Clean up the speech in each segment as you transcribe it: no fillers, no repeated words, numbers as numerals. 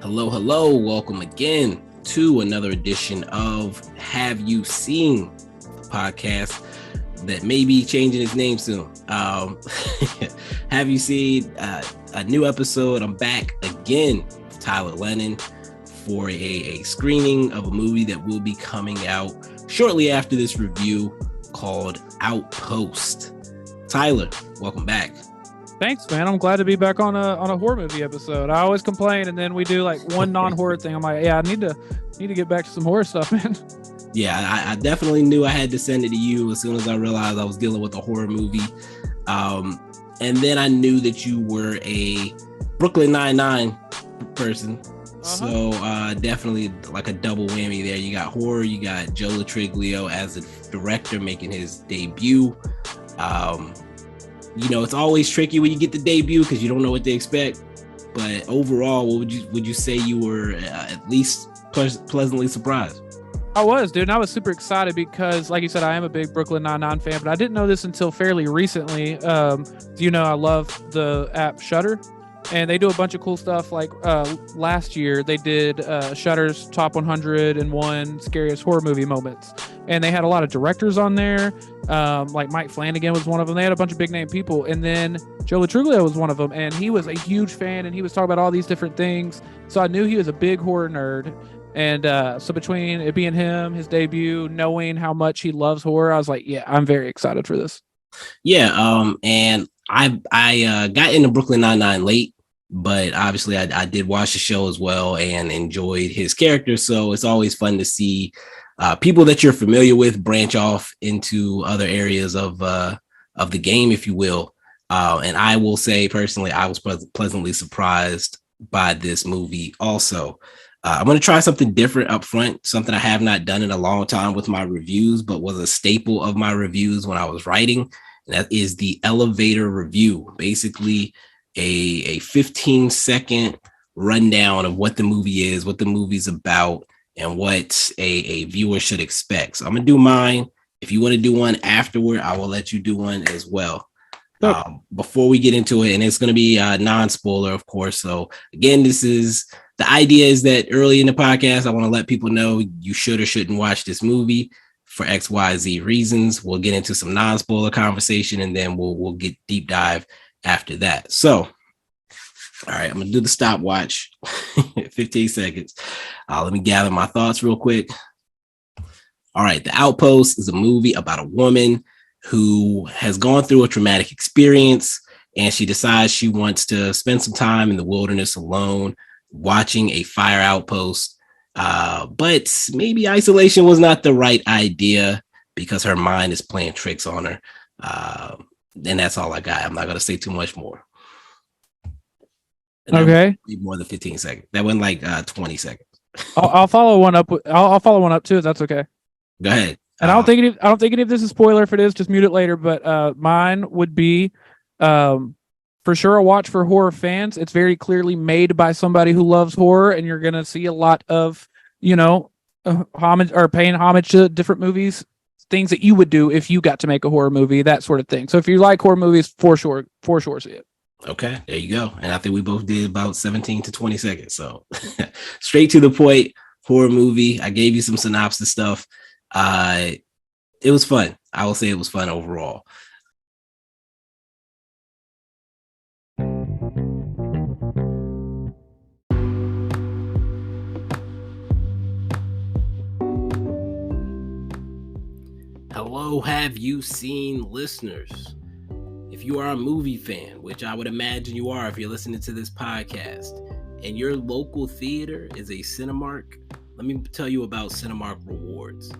Hello, hello. Welcome again to another edition of Have You Seen podcast that may be changing its name soon. Have You Seen a new episode? I'm back again with Tyler Lennon for a screening of a movie that will be coming out shortly after this review called Outpost. Tyler, welcome back. Thanks, man. I'm glad to be back on a horror movie episode. I always complain, and then we do like one non-horror thing. I'm like, yeah, I need to get back to some horror stuff, man. Yeah, I definitely knew I had to send it to you as soon as I realized I was dealing with a horror movie. And then I knew that you were a Brooklyn Nine-Nine person. So definitely like a double whammy there. You got horror, you got Lo Truglio as a director making his debut. You know, it's always tricky when you get the debut because you don't know what to expect. But overall, what would you say you were at least pleasantly surprised? I was, dude. And I was super excited because, like you said, I am a big Brooklyn Nine-Nine fan, but I didn't know this until fairly recently. You know, I love the app Shudder, and they do a bunch of cool stuff. Like last year, they did Shudder's Top 101 Scariest Horror Movie Moments. And they had a lot of directors on there. Like Mike Flanagan was one of them. They had a bunch of big name people. And then Lo Truglio was one of them. And he was a huge fan. And he was talking about all these different things. So I knew he was a big horror nerd. And so between it being him, his debut, knowing how much he loves horror, I was like, yeah, I'm very excited for this. Yeah. And I got into Brooklyn Nine-Nine late. But obviously, I did watch the show as well and enjoyed his character. So it's always fun to see people that you're familiar with branch off into other areas of the game, if you will. And I will say personally, I was pleasantly surprised by this movie. Also, I'm going to try something different up front, something I have not done in a long time with my reviews, but was a staple of my reviews when I was writing. And that is the elevator review. Basically, a 15-second rundown of what the movie is, what the movie's about, and what a viewer should expect. So I'm going to do mine. If you want to do one afterward, I will let you do one as well. Before we get into it, and it's going to be non-spoiler, of course. So again, the idea is that early in the podcast, I want to let people know you should or shouldn't watch this movie for XYZ reasons. We'll get into some non-spoiler conversation, and then we'll get deep dive after that. So, all right, I'm going to do the stopwatch, 15 seconds. Let me gather my thoughts real quick. All right, The Outpost is a movie about a woman who has gone through a traumatic experience, and she decides she wants to spend some time in the wilderness alone, watching a fire outpost. But maybe isolation was not the right idea because her mind is playing tricks on her. And that's all I got. I'm not going to say too much more. Okay. More than 15 seconds. That went like 20 seconds. I'll follow one up. I'll follow one up too, if that's okay. Go ahead. And I don't think any of this is a spoiler. If it is, just mute it later. But mine would be for sure a watch for horror fans. It's very clearly made by somebody who loves horror, and you're going to see a lot of, homage or paying homage to different movies, things that you would do if you got to make a horror movie, that sort of thing. So if you like horror movies, for sure see it. Okay, there you go. And I think we both did about 17 to 20 seconds. So straight to the point, horror movie. I gave you some synopsis stuff. It was fun. I will say it was fun overall. Hello, Have You Seen listeners? If you are a movie fan, which I would imagine you are if you're listening to this podcast, and your local theater is a Cinemark, let me tell you about Cinemark Rewards.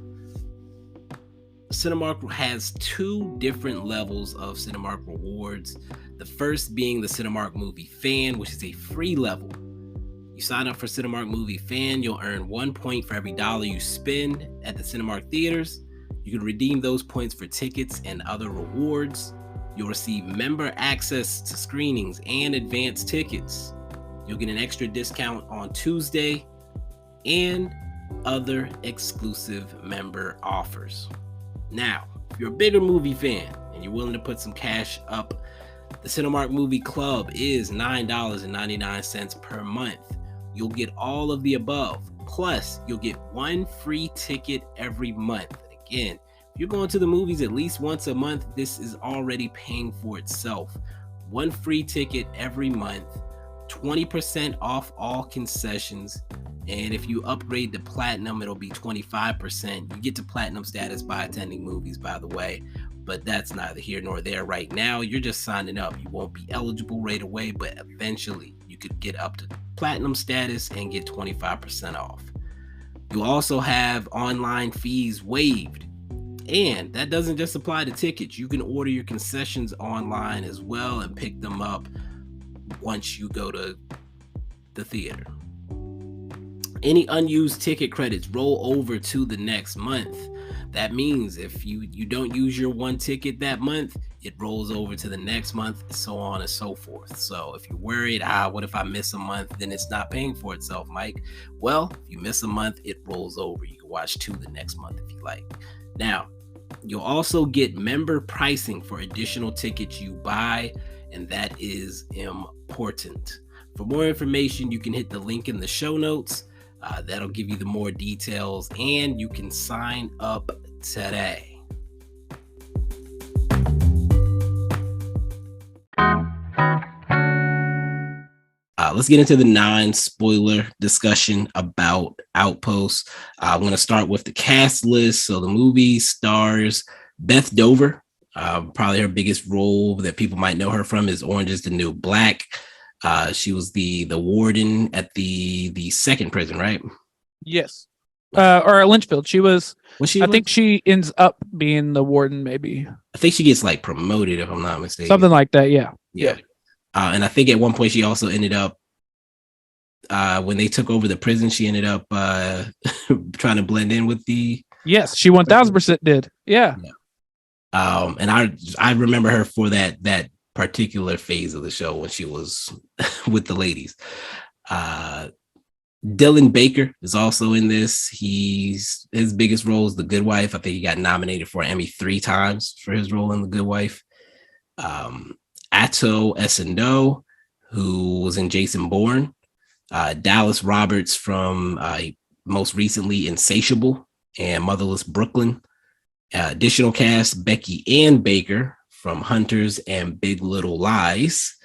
Cinemark has two different levels of Cinemark Rewards. The first being the Cinemark Movie Fan, which is a free level. You sign up for Cinemark Movie Fan, you'll earn 1 point for every dollar you spend at the Cinemark theaters. You can redeem those points for tickets and other rewards. You'll receive member access to screenings and advanced tickets. You'll get an extra discount on Tuesday and other exclusive member offers. Now, if you're a bigger movie fan and you're willing to put some cash up, the Cinemark Movie Club is $9.99 per month, you'll get all of the above. Plus, you'll get one free ticket every month. Again, if you're going to the movies at least once a month, this is already paying for itself. One free ticket every month, 20% off all concessions. And if you upgrade to platinum, it'll be 25%. You get to platinum status by attending movies, by the way, but that's neither here nor there right now. You're just signing up. You won't be eligible right away, but eventually you could get up to platinum status and get 25% off. You'll also have online fees waived. And that doesn't just apply to tickets. You can order your concessions online as well and pick them up once you go to the theater. Any unused ticket credits roll over to the next month. That means if you don't use your one ticket that month, it rolls over to the next month, and so on and so forth. So if you're worried, what if I miss a month, then it's not paying for itself, Mike? Well, if you miss a month, it rolls over. You can watch 2 the next month if you like. Now, you'll also get member pricing for additional tickets you buy, and that is important. For more information, you can hit the link in the show notes. That'll give you the more details, and you can sign up today. Let's get into the non-spoiler discussion about Outpost. I'm going to start with the cast list. So the movie stars Beth Dover. Probably her biggest role that people might know her from is Orange is the New Black. She was the warden at the second prison, right? Yes. Or at Lynchfield. She was she? I think she ends up being the warden, maybe. I think she gets like promoted, if I'm not mistaken. Something like that, yeah. Yeah. And I think at one point she also ended up, when they took over the prison, she ended up trying to blend in with the... Yes, she 1000% did. Yeah. And I remember her for that particular phase of the show when she was with the ladies. Dylan Baker is also in this. His biggest role is The Good Wife. I think he got nominated for an Emmy 3 times for his role in The Good Wife. Essandoh, who was in Jason Bourne. Dallas Roberts from most recently Insatiable and Motherless Brooklyn. Additional cast, Becky and Baker from Hunters and Big Little Lies.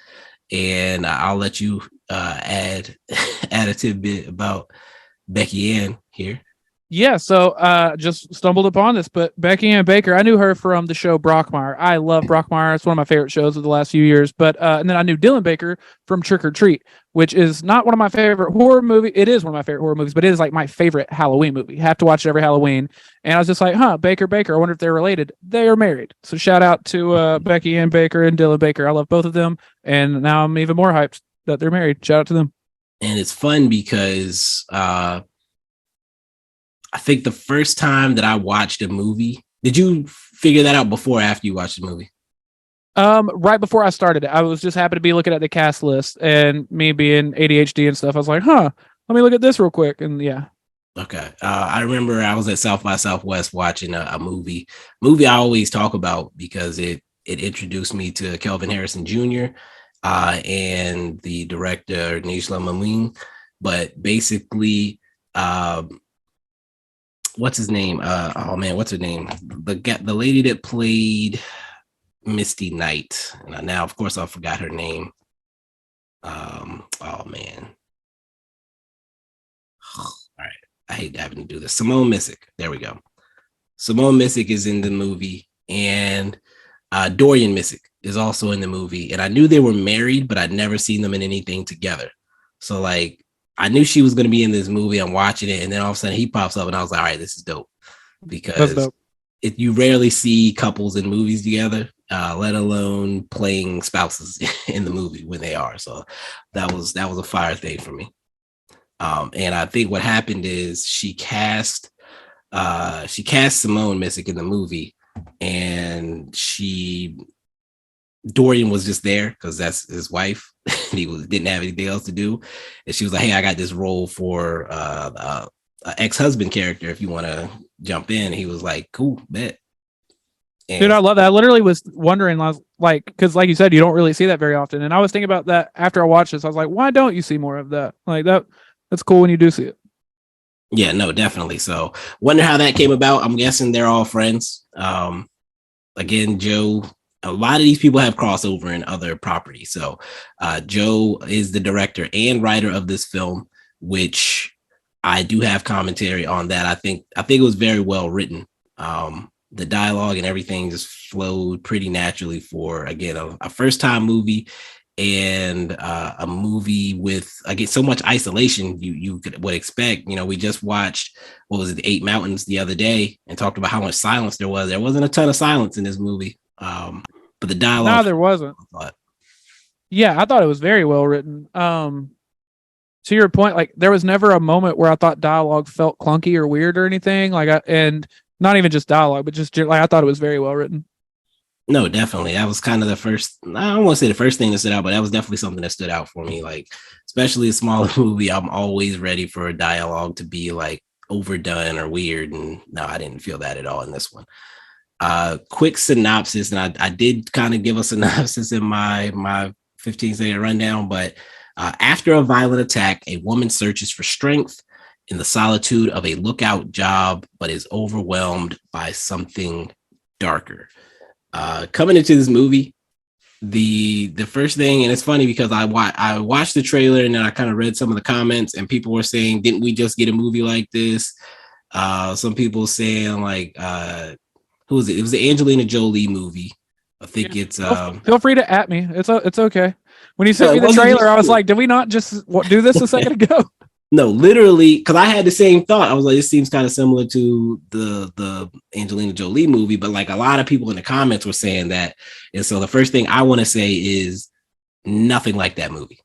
And I'll let you add a tidbit about Becky Ann here. Yeah, so just stumbled upon this, but Becky Ann Baker, I knew her from the show Brockmire. I love Brockmire. It's one of my favorite shows of the last few years. But and then I knew Dylan Baker from Trick or Treat, which is not one of my favorite horror movies. It is one of my favorite horror movies, but it is like my favorite Halloween movie. Have to watch it every Halloween. And I was just like, Baker. I wonder if they're related. They are married. So shout out to Becky Ann Baker and Dylan Baker. I love both of them. And now I'm even more hyped that they're married. Shout out to them. And it's fun because I think the first time that I watched a movie, did you figure that out before or after you watched the movie? Right before I started it. I was just happy to be looking at the cast list, and me being ADHD and stuff, I was like, let me look at this real quick. And yeah. Okay. I remember I was at South by Southwest watching a movie I always talk about because it introduced me to Kelvin Harrison Jr. And the director Nishla Mamin. But basically, what's his name? What's her name? The lady that played Misty Knight. And now, of course, I forgot her name. All right. I hate having to do this. Simone Missick. There we go. Simone Missick is in the movie, and Dorian Missick is also in the movie. And I knew they were married, but I'd never seen them in anything together. So like, I knew she was going to be in this movie. I'm watching it, and then all of a sudden he pops up, and I was like, all right, this is dope. Because you rarely see couples in movies together, let alone playing spouses in the movie when they are. So that was a fire thing for me. And I think what happened is she cast Simone Missick in the movie, and Dorian was just there because that's his wife. He didn't have anything else to do, and she was like, "Hey, I got this role for a ex-husband character. If you want to jump in." And he was like, "Cool, bet." And dude, I love that. I literally was wondering, like, because like you said, you don't really see that very often. And I was thinking about that after I watched this. I was like, why don't you see more of that? Like that It's cool when you do see it. Yeah, no, definitely. So wonder how that came about. I'm guessing they're all friends. Again, Joe, a lot of these people have crossover in other properties. So Joe is the director and writer of this film, which I do have commentary on that. I think it was very well written. The dialogue and everything just flowed pretty naturally for, again, a first time movie, and a movie with, again, so much isolation you would expect. We just watched, what was it, the Eight Mountains the other day, and talked about how much silence there was. There wasn't a ton of silence in this movie, but the dialogue. No, there wasn't. Yeah, I thought it was very well written. To your point, like there was never a moment where I thought dialogue felt clunky or weird or anything. And not even just dialogue, but just like I thought it was very well written. No, definitely. That was kind of the first, I don't want to say the first thing that stood out, but that was definitely something that stood out for me. Like, especially a smaller movie, I'm always ready for a dialogue to be like overdone or weird. And no, I didn't feel that at all in this one. Quick synopsis, and I did kind of give a synopsis in my 15-second rundown, but after a violent attack, a woman searches for strength in the solitude of a lookout job, but is overwhelmed by something darker. Coming into this movie, the first thing, and it's funny because I watched the trailer and then I kind of read some of the comments, and people were saying, didn't we just get a movie like this? Some people saying like, who was it? It was the Angelina Jolie movie. I think it's feel free to at me. It's okay. When you sent me the trailer, I was like, did we not just do this a second ago? No, literally, because I had the same thought. I was like, this seems kind of similar to the Angelina Jolie movie, but like a lot of people in the comments were saying that. And so the first thing I want to say is nothing like that movie.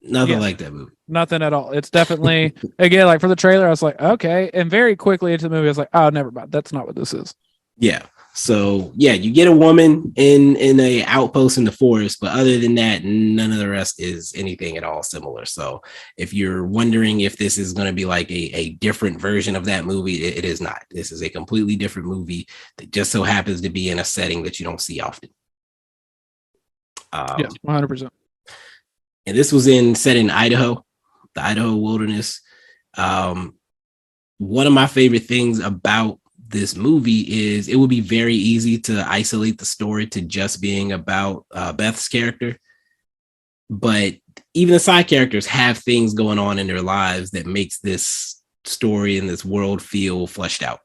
Nothing like that movie. Nothing at all. It's definitely, again, like for the trailer, I was like, okay. And very quickly into the movie, I was like, oh, never mind. That's not what this is. Yeah. So yeah, you get a woman in a outpost in the forest, but other than that, none of the rest is anything at all similar. So if you're wondering if this is going to be like a different version of that movie, it is not. This is a completely different movie that just so happens to be in a setting that you don't see often. Yes, 100%. And this was set in Idaho, the Idaho wilderness. One of my favorite things about this movie is it would be very easy to isolate the story to just being about Beth's character. But even the side characters have things going on in their lives that makes this story and this world feel fleshed out.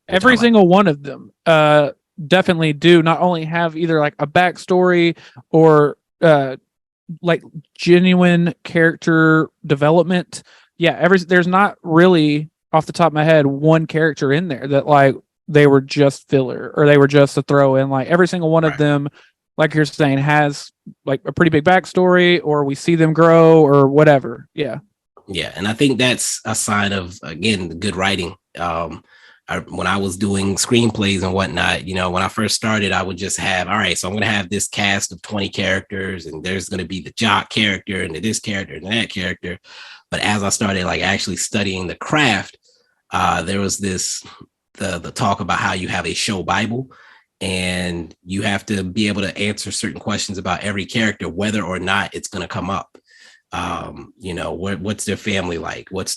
Every single one of them definitely do not only have either like a backstory or like genuine character development. Yeah, there's not really, off the top of my head, one character in there that like they were just filler or they were just a throw in. Like every single one of them, like you're saying, has like a pretty big backstory, or we see them grow or whatever. Yeah. And I think that's a sign of, again, good writing. When I was doing screenplays and whatnot, when I first started, I would just have, all right, so I'm going to have this cast of 20 characters, and there's going to be the jock character and this character and that character. But as I started like actually studying the craft, there was the talk about how you have a show Bible, and you have to be able to answer certain questions about every character, whether or not it's going to come up. What's their family like? What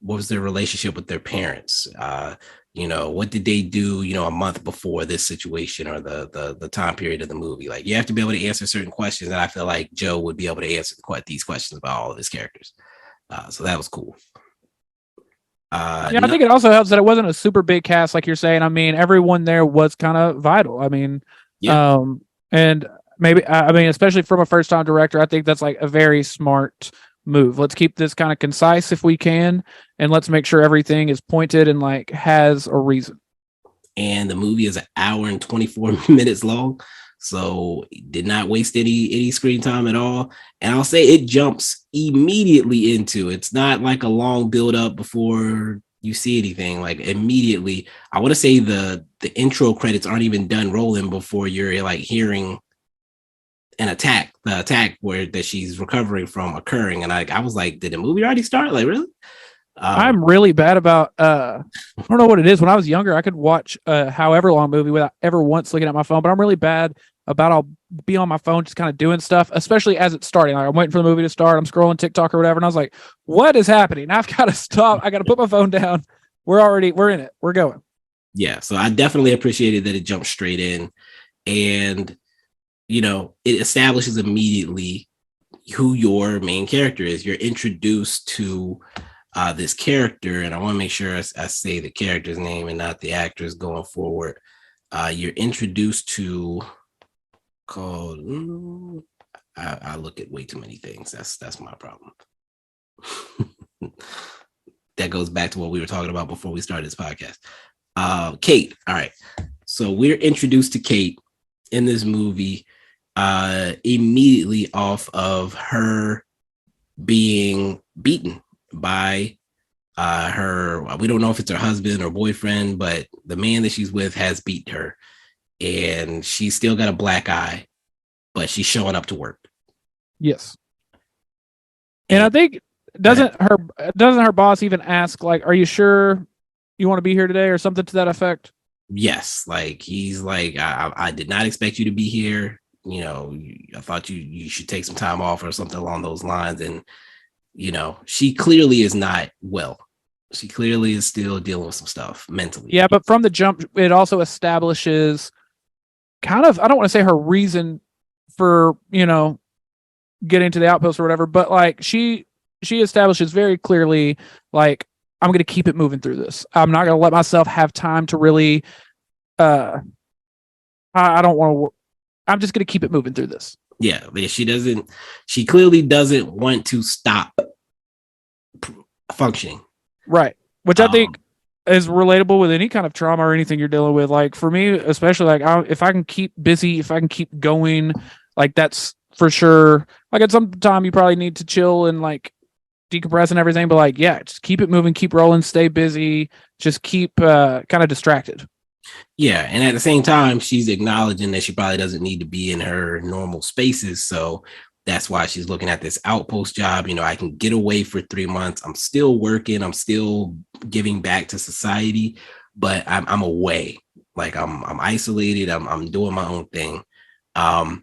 was their relationship with their parents? What did they do, a month before this situation or the time period of the movie? Like, you have to be able to answer certain questions, and I feel like Joe would be able to answer these questions about all of his characters. So that was cool. I think it also helps that it wasn't a super big cast, like you're saying. I mean, everyone there was kind of vital. I mean, and maybe, especially from a first-time director, I think that's like a very smart move. Let's keep this kind of concise if we can, and let's make sure everything is pointed and like has a reason. And the movie is an hour and 24 minutes long, so did not waste any screen time at all. And I'll say it jumps immediately into, it's not like a long build up before you see anything. Like immediately, I want to say the intro credits aren't even done rolling before you're like hearing the attack that she's recovering from occurring. And I was like, did the movie already start? Like, really? I'm really bad about I don't know what it is. When I was younger, I could watch a however long movie without ever once looking at my phone, but I'm really bad about I'll be on my phone just kind of doing stuff, especially as it's starting. Like I'm waiting for the movie to start. I'm scrolling TikTok or whatever, and I was like, "What is happening? I've got to stop. I got to put my phone down. We're in it. We're going." Yeah, so I definitely appreciated that it jumped straight in, and it establishes immediately who your main character is. You're introduced to this character, and I want to make sure I say the character's name and not the actors going forward. You're introduced to called. I look at way too many things. That's my problem. That goes back to what we were talking about before we started this podcast. Kate. All right. So we're introduced to Kate in this movie immediately off of her being beaten by her. We don't know if it's her husband or boyfriend, but the man that she's with has beat her, and she's still got a black eye, but she's showing up to work. Yes. And I think doesn't her boss even ask, like, "Are you sure you want to be here today?" or something to that effect? Yes, like he's like, I did not expect you to be here. I thought you should take some time off or something along those lines. And she clearly is not well. She clearly is still dealing with some stuff mentally. Yeah, but from the jump, it also establishes kind of, I don't want to say her reason for getting to the outpost or whatever, but like she establishes very clearly, like, I'm going to keep it moving through this. I'm not going to let myself have time to really, I don't want to, I'm just going to keep it moving through this. Yeah, she clearly doesn't want to stop functioning. Right. Which I think is relatable with any kind of trauma or anything you're dealing with. Like for me, especially, like if I can keep busy, if I can keep going, like that's for sure. Like at some time you probably need to chill and like decompress and everything, but like, yeah, just keep it moving, keep rolling, stay busy, just keep kind of distracted. Yeah, and at the same time, she's acknowledging that she probably doesn't need to be in her normal spaces. So that's why she's looking at this outpost job. I can get away for 3 months. I'm still working. I'm still giving back to society, but I'm away. Like I'm isolated. I'm doing my own thing. And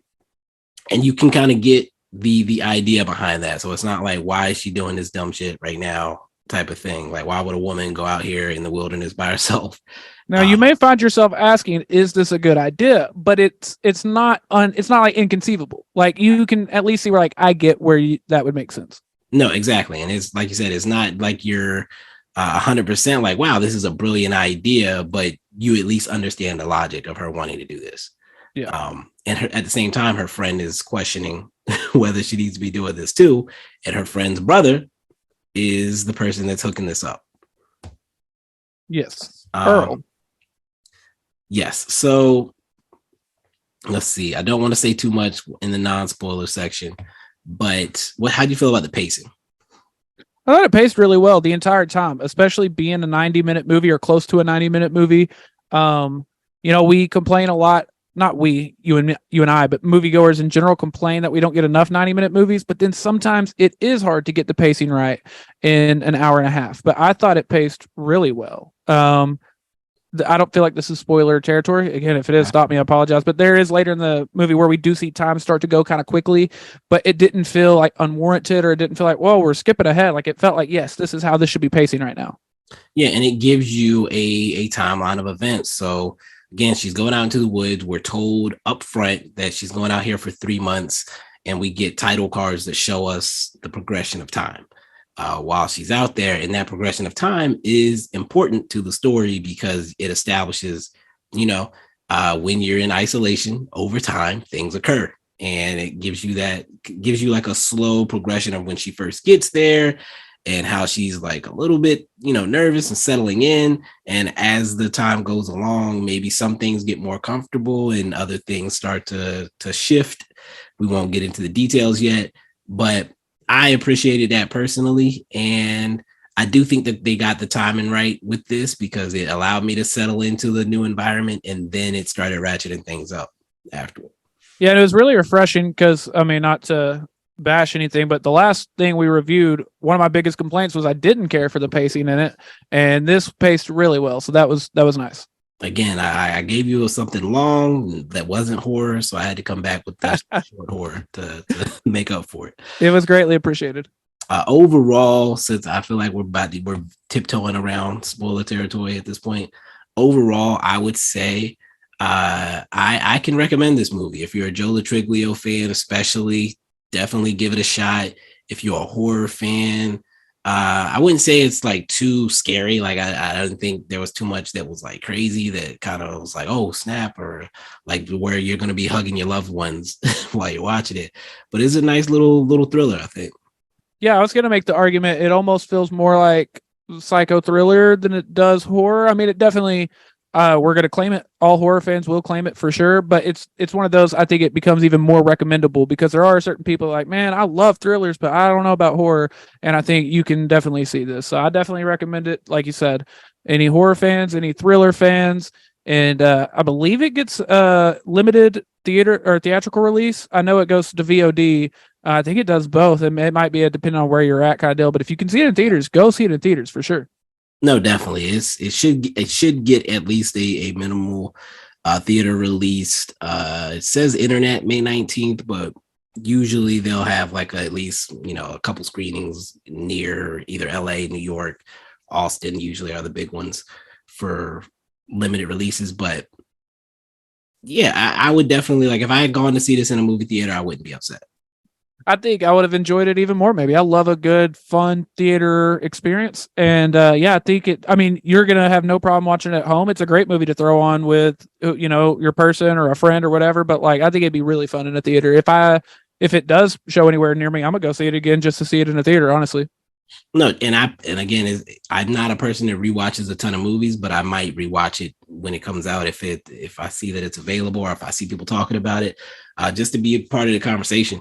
you can kind of get the idea behind that. So it's not like, why is she doing this dumb shit right now type of thing. Like, why would a woman go out here in the wilderness by herself? Now you may find yourself asking, is this a good idea? But it's not like inconceivable. Like you can at least see where, like, I get where that would make sense. No, exactly. And it's like you said, it's not like you're 100% like, wow, this is a brilliant idea, but you at least understand the logic of her wanting to do this. Yeah. And at the same time, her friend is questioning whether she needs to be doing this too. And her friend's brother is the person that's hooking this up. Yes. Earl. Yes. So let's see. I don't want to say too much in the non-spoiler section, but how do you feel about the pacing? I thought it paced really well the entire time, especially being a 90-minute movie or close to a 90-minute movie. We complain a lot. Not we, you and I, but moviegoers in general complain that we don't get enough 90-minute movies. But then sometimes it is hard to get the pacing right in an hour and a half. But I thought it paced really well. I don't feel like this is spoiler territory. Again, if it is, stop me. I apologize. But there is later in the movie where we do see time start to go kind of quickly, but it didn't feel like unwarranted, or it didn't feel like, whoa, we're skipping ahead. Like it felt like, yes, this is how this should be pacing right now. Yeah, and it gives you a timeline of events. So again, she's going out into the woods. We're told up front that she's going out here for 3 months, and we get title cards that show us the progression of time while she's out there. And that progression of time is important to the story because it establishes, when you're in isolation over time, things occur. And it gives you like a slow progression of when she first gets there and how she's like a little bit, nervous and settling in. And as the time goes along, maybe some things get more comfortable and other things start to shift. We won't get into the details yet, but I appreciated that personally. And I do think that they got the timing right with this because it allowed me to settle into the new environment, and then it started ratcheting things up afterward. Yeah, and it was really refreshing because, not to bash anything, but the last thing we reviewed, one of my biggest complaints was I didn't care for the pacing in it, and this paced really well. So that was nice. Again, I gave you something long that wasn't horror, so I had to come back with this short horror to make up for it. It was greatly appreciated. Overall, since I feel like we're tiptoeing around spoiler territory at this point, overall, I would say I can recommend this movie. If you're a Joe Lo Truglio fan, especially, definitely give it a shot. If you're a horror fan, I wouldn't say it's like too scary. Like I don't think there was too much that was like crazy that kind of was like, oh snap, or like where you're gonna be hugging your loved ones while you're watching it. But it's a nice little thriller, I think. Yeah, I was gonna make the argument. It almost feels more like psycho thriller than it does horror. I mean, it definitely. We're gonna claim it. All horror fans will claim it for sure. But it's one of those. I think it becomes even more recommendable because there are certain people like, man, I love thrillers, but I don't know about horror. And I think you can definitely see this. So I definitely recommend it. Like you said, any horror fans, any thriller fans, and I believe it gets limited theater or theatrical release. I know it goes to VOD. I think it does both. It might be a depending on where you're at kind of deal. But if you can see it in theaters, go see it in theaters for sure. No, definitely. It should get at least a minimal theater released. It says internet May 19th, but usually they'll have like at least, a couple screenings near either LA, New York, Austin usually are the big ones for limited releases. But yeah, I would definitely, like, if I had gone to see this in a movie theater, I wouldn't be upset. I think I would have enjoyed it even more. Maybe I love a good, fun theater experience, and yeah, I think it. I mean, you're gonna have no problem watching it at home. It's a great movie to throw on with, your person or a friend or whatever. But like, I think it'd be really fun in a theater. If it does show anywhere near me, I'm gonna go see it again just to see it in a theater. Honestly. No, and again, I'm not a person that rewatches a ton of movies, but I might rewatch it when it comes out if I see that it's available or if I see people talking about it, just to be a part of the conversation.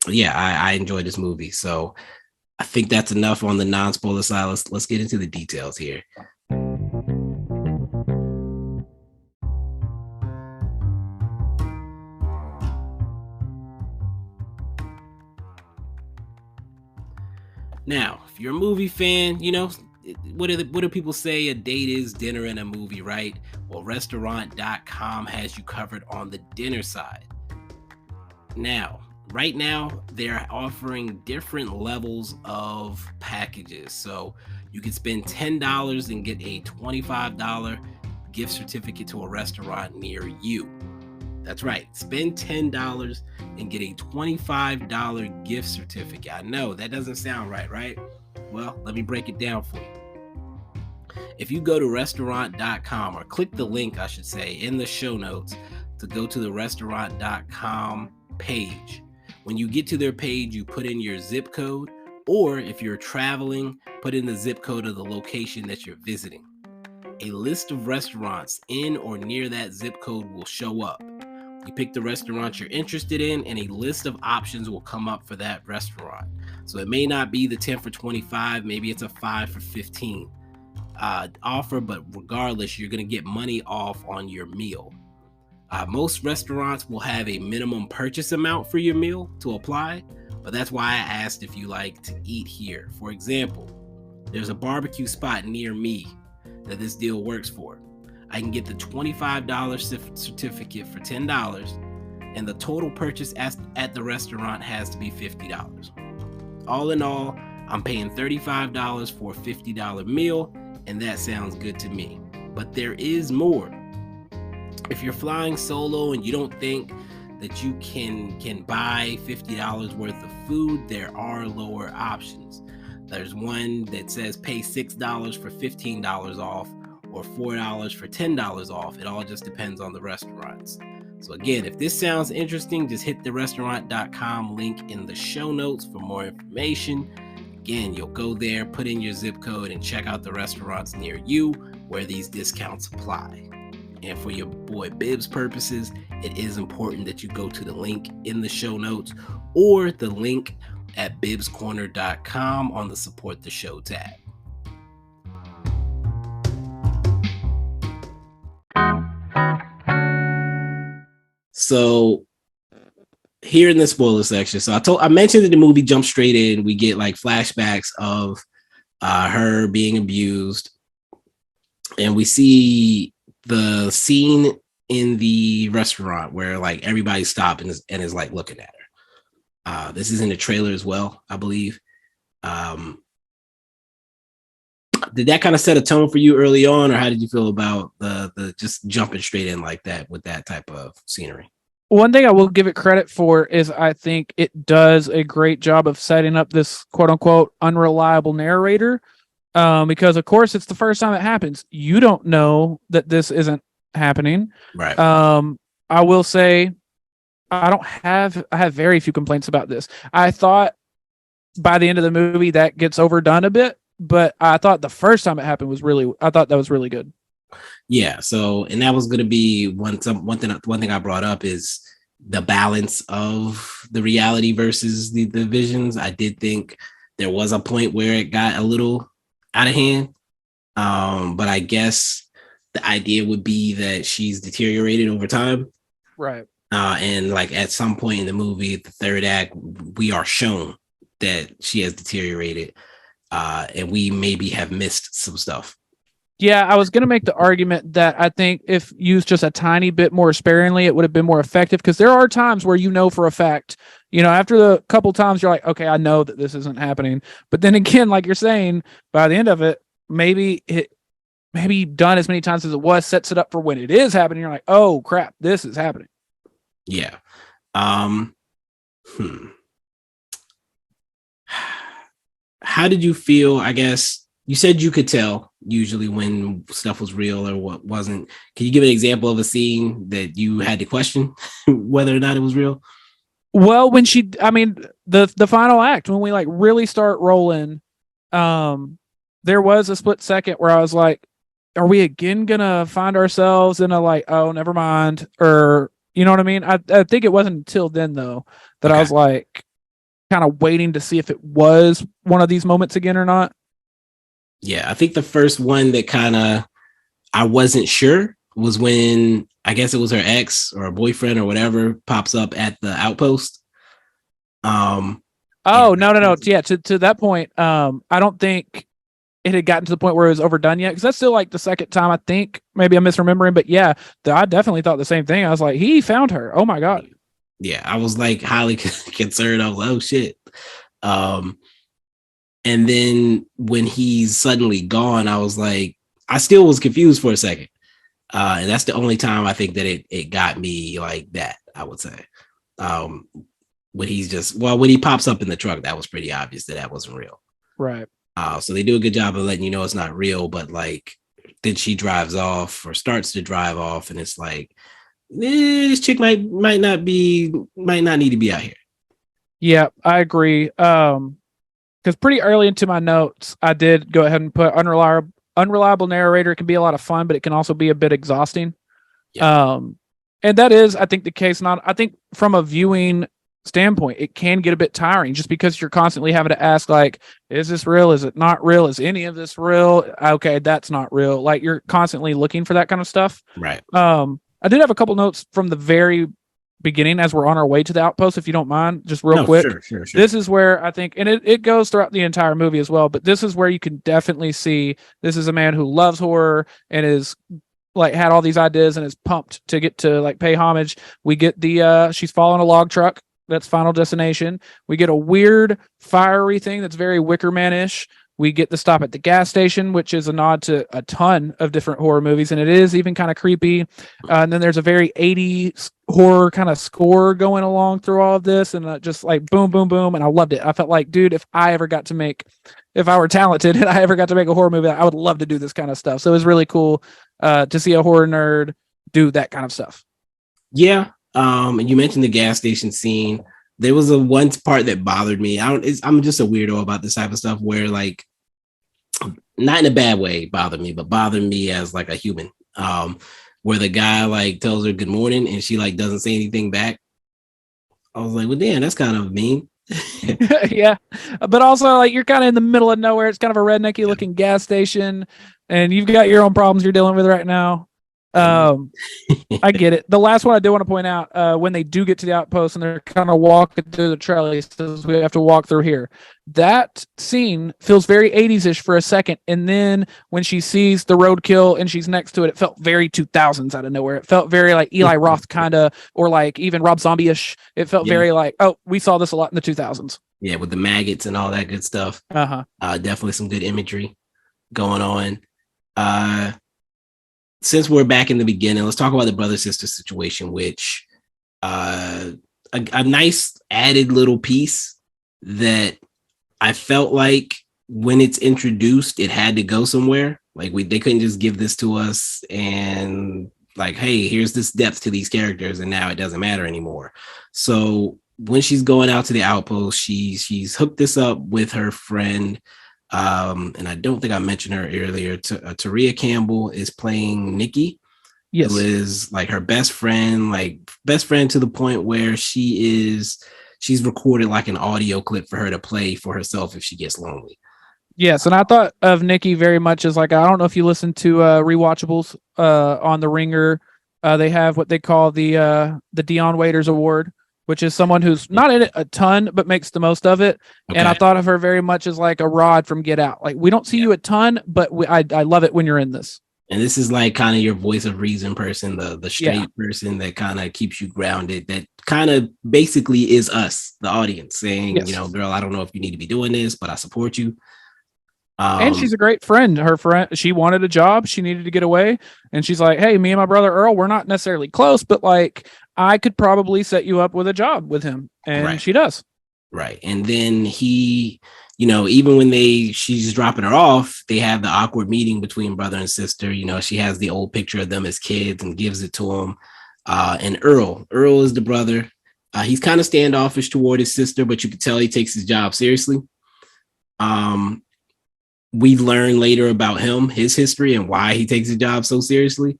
Yeah, I enjoyed this movie, so I think that's enough on the non-spoiler side. Let's get into the details here. Now, if you're a movie fan, what do people say? A date is dinner and a movie, right? Well, restaurant.com has you covered on the dinner side. Now, right now, they're offering different levels of packages. So you can spend $10 and get a $25 gift certificate to a restaurant near you. That's right. Spend $10 and get a $25 gift certificate. I know that doesn't sound right? Well, let me break it down for you. If you go to restaurant.com, or click the link, I should say, in the show notes to go to the restaurant.com page. When you get to their page, you put in your zip code, or if you're traveling, put in the zip code of the location that you're visiting. A list of restaurants in or near that zip code will show up. You pick the restaurant you're interested in, and a list of options will come up for that restaurant. So it may not be the 10 for 25, maybe it's a 5 for 15 offer, but regardless, you're going to get money off on your meal. Most restaurants will have a minimum purchase amount for your meal to apply, but that's why I asked if you like to eat here. For example, there's a barbecue spot near me that this deal works for. I can get the $25 certificate for $10, and the total purchase at the restaurant has to be $50. All in all, I'm paying $35 for a $50 meal, and that sounds good to me. But there is more. If you're flying solo and you don't think that you can buy $50 worth of food, there are lower options. There's one that says pay $6 for $15 off, or $4 for $10 off. It all just depends on the restaurants. So again, if this sounds interesting, just hit the restaurant.com link in the show notes for more information. Again, you'll go there, put in your zip code, and check out the restaurants near you where these discounts apply. And for your boy Bib's purposes, it is important that you go to the link in the show notes or the link at bibscorner.com on the support the show tab. So here in the spoiler section, so I mentioned that the movie jumps straight in. We get like flashbacks of her being abused, and we see the scene in the restaurant where like everybody stopped and is like looking at her. This is in the trailer as well, I believe. Um, did that kind of set a tone for you early on, or how did you feel about the just jumping straight in like that with that type of scenery? One thing I will give it credit for is I think it does a great job of setting up this quote unquote unreliable narrator. Because of course it's the first time it happens. You don't know that this isn't happening. Right. I will say I have very few complaints about this. I thought by the end of the movie that gets overdone a bit, but I thought the first time it happened I thought that was really good. Yeah. So, and that was going to be one thing I brought up is the balance of the reality versus the visions. I did think there was a point where it got a little out of hand. But I guess the idea would be that she's deteriorated over time. Right. And like at some point in the movie, the third act, we are shown that she has deteriorated. And we maybe have missed some stuff. Yeah, I was going to make the argument that I think if used just a tiny bit more sparingly, it would have been more effective, because there are times where you know for a fact, after the couple times you're like, okay, I know that this isn't happening. But then again, like you're saying, by the end of it, maybe done as many times as it was sets it up for when it is happening. You're like, oh crap, this is happening. Yeah. How did you feel? I guess you said you could tell usually when stuff was real or what wasn't. Can you give an example of a scene that you had to question whether or not it was real? Well, when the final act, when we like really start rolling, there was a split second where I was like, are we again gonna find ourselves in a like, oh, never mind, or you know what I mean? I think it wasn't until then though that I was like kind of waiting to see if it was one of these moments again or not. Yeah, I think the first one that kind of I wasn't sure was when I guess it was her ex or a boyfriend or whatever pops up at the Outpost. No. Yeah, to that point, I don't think it had gotten to the point where it was overdone yet, because that's still like the second time. I think maybe I'm misremembering, but yeah, I definitely thought the same thing. I was like, he found her. Oh my god. Yeah, I was like highly concerned. I was like, oh shit. And then when he's suddenly gone, I was like, I still was confused for a second. And that's the only time I think that it got me like that, I would say. When when he pops up in the truck, that was pretty obvious that wasn't real. Right. So they do a good job of letting you know it's not real, but like then she drives off or starts to drive off, and it's like, this chick might not need to be out here. Yeah, I agree. Because pretty early into my notes, I did go ahead and put unreliable narrator. It can be a lot of fun, but it can also be a bit exhausting. Yeah. And that is, I think, the case. I think from a viewing standpoint, it can get a bit tiring just because you're constantly having to ask, like, is this real? Is it not real? Is any of this real? Okay, that's not real. Like, you're constantly looking for that kind of stuff. Right. I did have a couple notes from the very beginning as we're on our way to the Outpost, if you don't mind, just real quick. Sure. This is where I think, and it goes throughout the entire movie as well, but this is where you can definitely see this is a man who loves horror and is like had all these ideas and is pumped to get to like pay homage. We get she's following a log truck. That's Final Destination. We get a weird fiery thing that's very Wicker Man-ish. We get the stop at the gas station, which is a nod to a ton of different horror movies, and it is even kind of creepy. And then there's a very 80s horror kind of score going along through all of this, and just like boom, boom, boom. And I loved it. I felt like, dude, if I were talented and I ever got to make a horror movie, I would love to do this kind of stuff. So it was really cool to see a horror nerd do that kind of stuff. Yeah. And you mentioned the gas station scene. There was one part that bothered me. I'm just a weirdo about this type of stuff where like, not in a bad way bothered me, but bothered me as like a human. Where the guy like tells her good morning and she like doesn't say anything back. I was like, well, damn, that's kind of mean. Yeah. But also like you're kind of in the middle of nowhere. It's kind of a rednecky looking gas station and you've got your own problems you're dealing with right now. Um, I get it. The last one I do want to point out, when they do get to the outpost and they're kind of walking through the trellises, we have to walk through here. That scene feels very 80s-ish for a second. And then when she sees the roadkill and she's next to it, it felt very 2000s out of nowhere. It felt very like Eli Roth kind of, or like even Rob Zombie-ish. It felt very like, oh, we saw this a lot in the 2000s. Yeah, with the maggots and all that good stuff. Uh-huh. Definitely some good imagery going on. Since we're back in the beginning, let's talk about the brother-sister situation, which a nice added little piece that I felt like when it's introduced, it had to go somewhere. Like they couldn't just give this to us and like, hey, here's this depth to these characters, and now it doesn't matter anymore. So when she's going out to the outpost, she's hooked this up with her friend. And I don't think I mentioned her earlier. Taria Campbell is playing Nikki, yes, who is like her best friend to the point where she's recorded like an audio clip for her to play for herself if she gets lonely. Yes, and I thought of Nikki very much as like, I don't know if you listen to Rewatchables on The Ringer. They have what they call the Dion Waiters Award, which is someone who's not in it a ton, but makes the most of it. Okay. And I thought of her very much as like a Rod from Get Out. Like, we don't see you a ton, but I love it when you're in this. And this is like kind of your voice of reason person, the straight person that kind of keeps you grounded, that kind of basically is us, the audience, saying, you know, girl, I don't know if you need to be doing this, but I support you. And she's a great friend. Her friend, she wanted a job. She needed to get away. And she's like, hey, me and my brother Earl, we're not necessarily close, but like, I could probably set you up with a job with him. And she does. Right. And then he, you know, even when she's dropping her off, they have the awkward meeting between brother and sister. You know, she has the old picture of them as kids and gives it to him. And Earl is the brother. He's kind of standoffish toward his sister, but you can tell he takes his job seriously. We learn later about him, his history, and why he takes his job so seriously.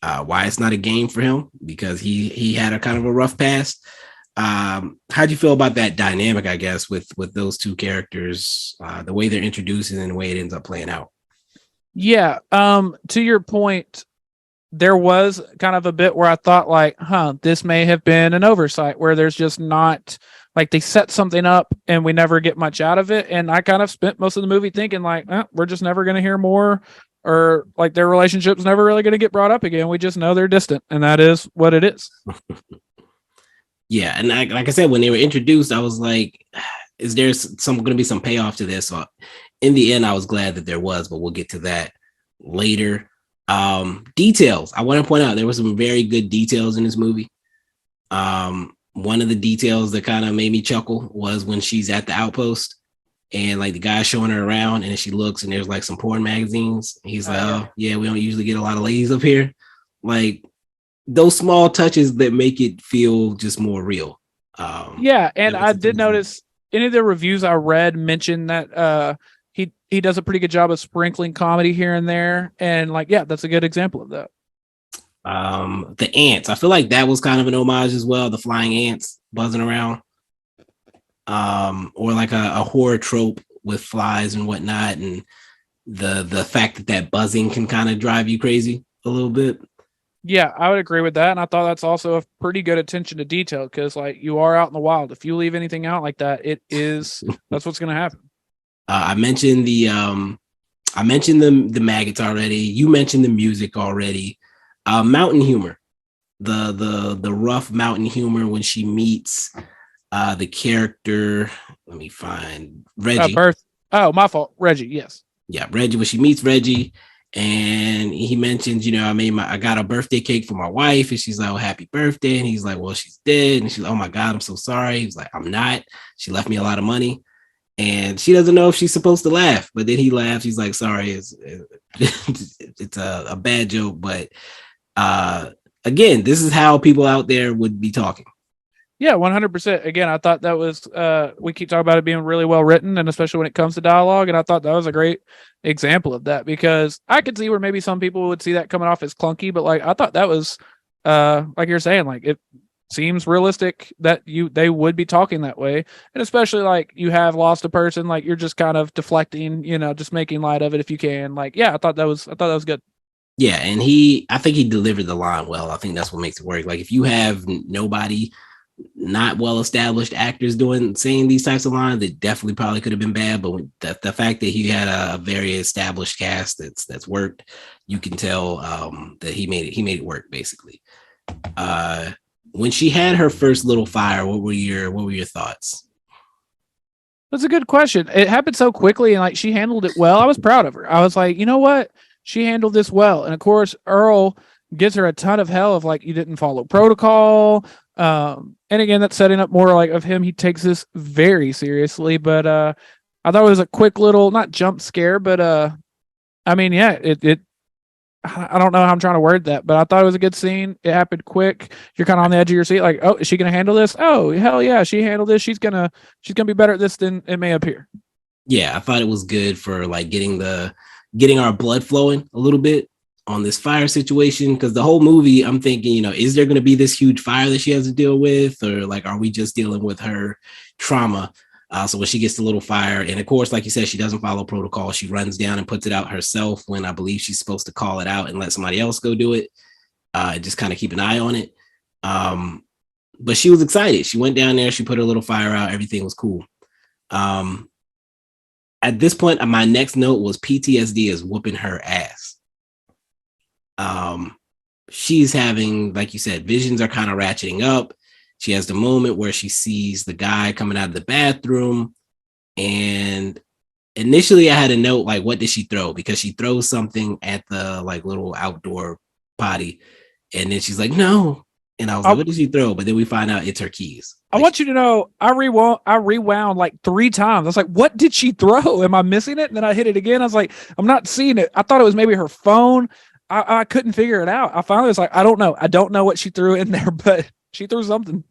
Why it's not a game for him, because he had a kind of a rough past. How'd you feel about that dynamic, I guess, with those two characters, the way they're introduced and the way it ends up playing out? Yeah. To your point, there was kind of a bit where I thought like, this may have been an oversight, where there's just not like, they set something up and we never get much out of it. And I kind of spent most of the movie thinking like, we're just never going to hear more, or like their relationship's never really going to get brought up again. We just know they're distant, and that is what it is. Yeah. And like I said, when they were introduced, I was like, is there going to be some payoff to this? So in the end, I was glad that there was, but we'll get to that later. Details. I want to point out there were some very good details in this movie. One of the details that kind of made me chuckle was when she's at the outpost and like the guy's showing her around, and then she looks and there's like some porn magazines. He's like, oh yeah, we don't usually get a lot of ladies up here. Like those small touches that make it feel just more real. And I did notice any of the reviews I read mentioned that he does a pretty good job of sprinkling comedy here and there, and like, yeah, that's a good example of that. The ants, I feel like that was kind of an homage as well, the flying ants buzzing around, or like a horror trope with flies and whatnot, and the fact that buzzing can kind of drive you crazy a little bit. Yeah, I would agree with that, and I thought that's also a pretty good attention to detail, because like, you are out in the wild. If you leave anything out like that, that's what's going to happen. I mentioned the maggots already. You mentioned the music already. Mountain humor, the rough mountain humor when she meets the character. Let me find Reggie. My fault. Reggie. Yes. Yeah, Reggie. When she meets Reggie, and he mentions, you know, I got a birthday cake for my wife, and she's like, "Oh, happy birthday!" And he's like, "Well, she's dead." And she's like, "Oh my God, I'm so sorry." He's like, "I'm not. She left me a lot of money." And she doesn't know if she's supposed to laugh, but then he laughs. He's like, "Sorry, it's a bad joke." But again, this is how people out there would be talking. Yeah, 100%. Again, I thought that was, we keep talking about it being really well written, and especially when it comes to dialogue. And I thought that was a great example of that, because I could see where maybe some people would see that coming off as clunky, but like, I thought that was, like you're saying, like, it seems realistic that they would be talking that way. And especially like, you have lost a person, like, you're just kind of deflecting, you know, just making light of it if you can. Like, yeah, I thought that was good. Yeah, and I think he delivered the line well. I think that's what makes it work. Like if you have nobody, not well established actors saying these types of lines, it definitely probably could have been bad. But the fact that he had a very established cast that's worked, you can tell that he made it work basically. Uh, when she had her first little fire, what were your thoughts? That's a good question. It happened so quickly and like she handled it well. I was proud of her. I was like, you know what? She handled this well. And of course, Earl gives her a ton of hell of like you didn't follow protocol. And again, that's setting up more like of him. He takes this very seriously. But I thought it was a quick little not jump scare, but I mean, yeah, it I don't know how I'm trying to word that, but I thought it was a good scene. It happened quick. You're kind of on the edge of your seat, like, oh, is she gonna handle this? Oh, hell yeah, she handled this. She's gonna be better at this than it may appear. Yeah, I thought it was good for like getting our blood flowing a little bit on this fire situation, because the whole movie I'm thinking, is there going to be this huge fire that she has to deal with, or like are we just dealing with her trauma? So when she gets the little fire, and of course, like you said, she doesn't follow protocol. She runs down and puts it out herself when I believe she's supposed to call it out and let somebody else go do it. Just kind of keep an eye on it. But she was excited. She went down there, she put her little fire out, everything was cool. Um, at this point, my next note was PTSD is whooping her ass. Um, she's having, like you said, visions are kind of ratcheting up. She has the moment where she sees the guy coming out of the bathroom, and initially I had a note like, what did she throw? Because she throws something at the like little outdoor potty, and then she's like, no. And I was like, what did she throw? But then we find out it's her keys. I want you to know I rewound like 3 times. I was like, what did she throw? Am I missing it? And then I hit it again. I was like, I'm not seeing it. I thought it was maybe her phone. I couldn't figure it out. I finally was like, I don't know. I don't know what she threw in there, but she threw something.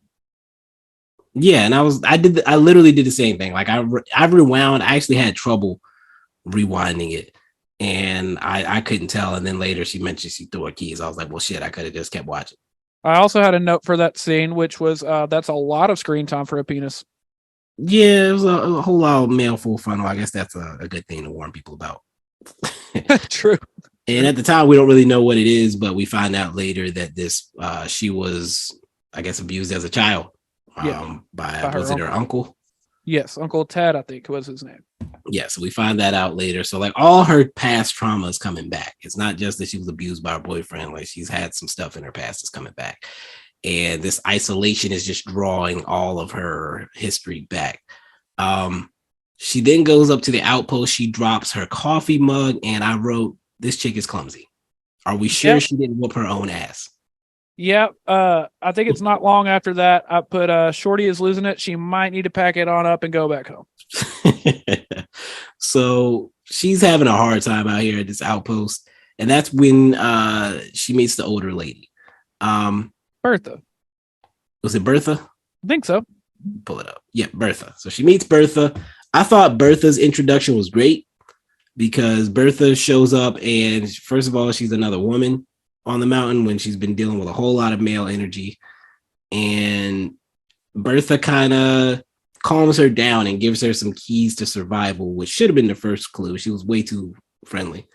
Yeah, and I literally did the same thing. Like I rewound. I actually had trouble rewinding it, and I couldn't tell. And then later she mentioned she threw her keys. I was like, well, shit, I could have just kept watching. I also had a note for that scene, which was that's a lot of screen time for a penis. Yeah, it was a whole lot of male full frontal. I guess that's a good thing to warn people about. True. And at the time, we don't really know what it is, but we find out later that she was, I guess, abused as a child. By was it her uncle? Yes, Uncle Ted, I think was his name. Yeah, so we find that out later. So like all her past trauma is coming back. It's not just that she was abused by her boyfriend. Like she's had some stuff in her past that's coming back. And this isolation is just drawing all of her history back. She then goes up to the outpost. She drops her coffee mug, and I wrote, "This chick is clumsy." Are we sure she didn't whoop her own ass? Yeah, I think it's not long after that. I put Shorty is losing it. She might need to pack it on up and go back home. So she's having a hard time out here at this outpost, and that's when she meets the older lady. Bertha. Was it Bertha? I think so. Pull it up. Yeah, Bertha. So she meets Bertha. I thought Bertha's introduction was great because Bertha shows up, and first of all, she's another woman on the mountain when she's been dealing with a whole lot of male energy. And Bertha kind of calms her down and gives her some keys to survival, which should have been the first clue. She was way too friendly.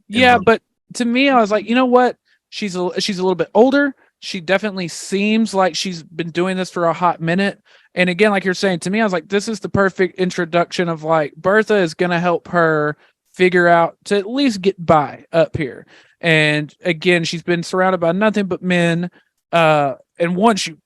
Yeah, but to me, I was like, you know what? She's a little bit older. She definitely seems like she's been doing this for a hot minute. And again, like you're saying, to me, I was like, this is the perfect introduction of like Bertha is going to help her figure out to at least get by up here. And again, she's been surrounded by nothing but men. And once she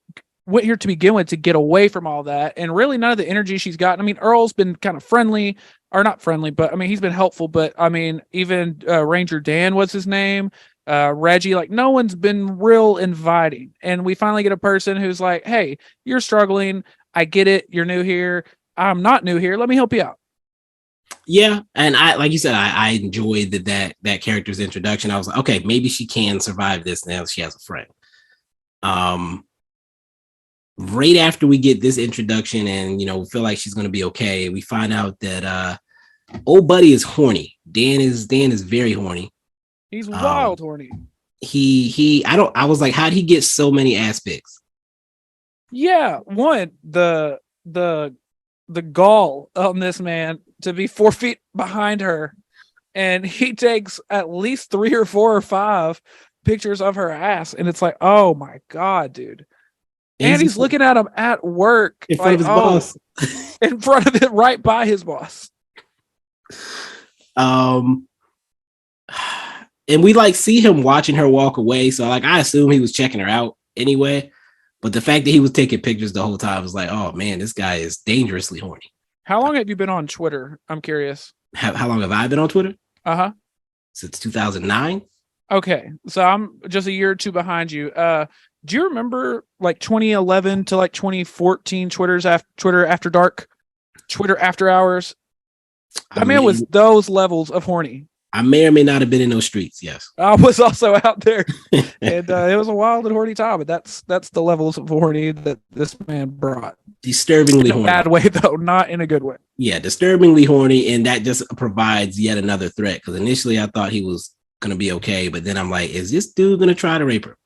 went here to begin with to get away from all that, and really none of the energy she's gotten. I mean, Earl's been kind of friendly, or not friendly, but I mean, he's been helpful. But I mean, even Ranger Dan was his name. Reggie, like no one's been real inviting. And we finally get a person who's like, hey, you're struggling. I get it. You're new here. I'm not new here. Let me help you out. Yeah, and I, like you said, I enjoyed that character's introduction. I was like, okay, maybe she can survive this now. She has a friend. Right after we get this introduction, and we feel like she's going to be okay, we find out that old buddy is horny. Dan is very horny. He's wild horny. I was like, how'd he get so many ass pics? Yeah, one, the gall on this man to be 4 feet behind her and he takes at least 3 or 4 or 5 pictures of her ass, and it's like, oh my god, dude. And he's looking at him at work in front of his boss. In front of it, right by his boss. And we like see him watching her walk away, so like I assume he was checking her out anyway. But the fact that he was taking pictures the whole time was like, oh man, this guy is dangerously horny. How long have you been on Twitter? I'm curious. How long have I been on Twitter? Since 2009. Okay, so I'm just a year or two behind you. Do you remember like 2011 to like 2014 Twitter after dark, Twitter after hours? I mean, it was those levels of horny. I may or may not have been in those streets. Yes, I was also out there, and it was a wild and horny time. But that's the levels of horny that this man brought. Disturbingly horny. In a bad way, though, not in a good way. Yeah, disturbingly horny, and that just provides yet another threat. Because initially, I thought he was gonna be okay, but then I'm like, is this dude gonna try to rape her?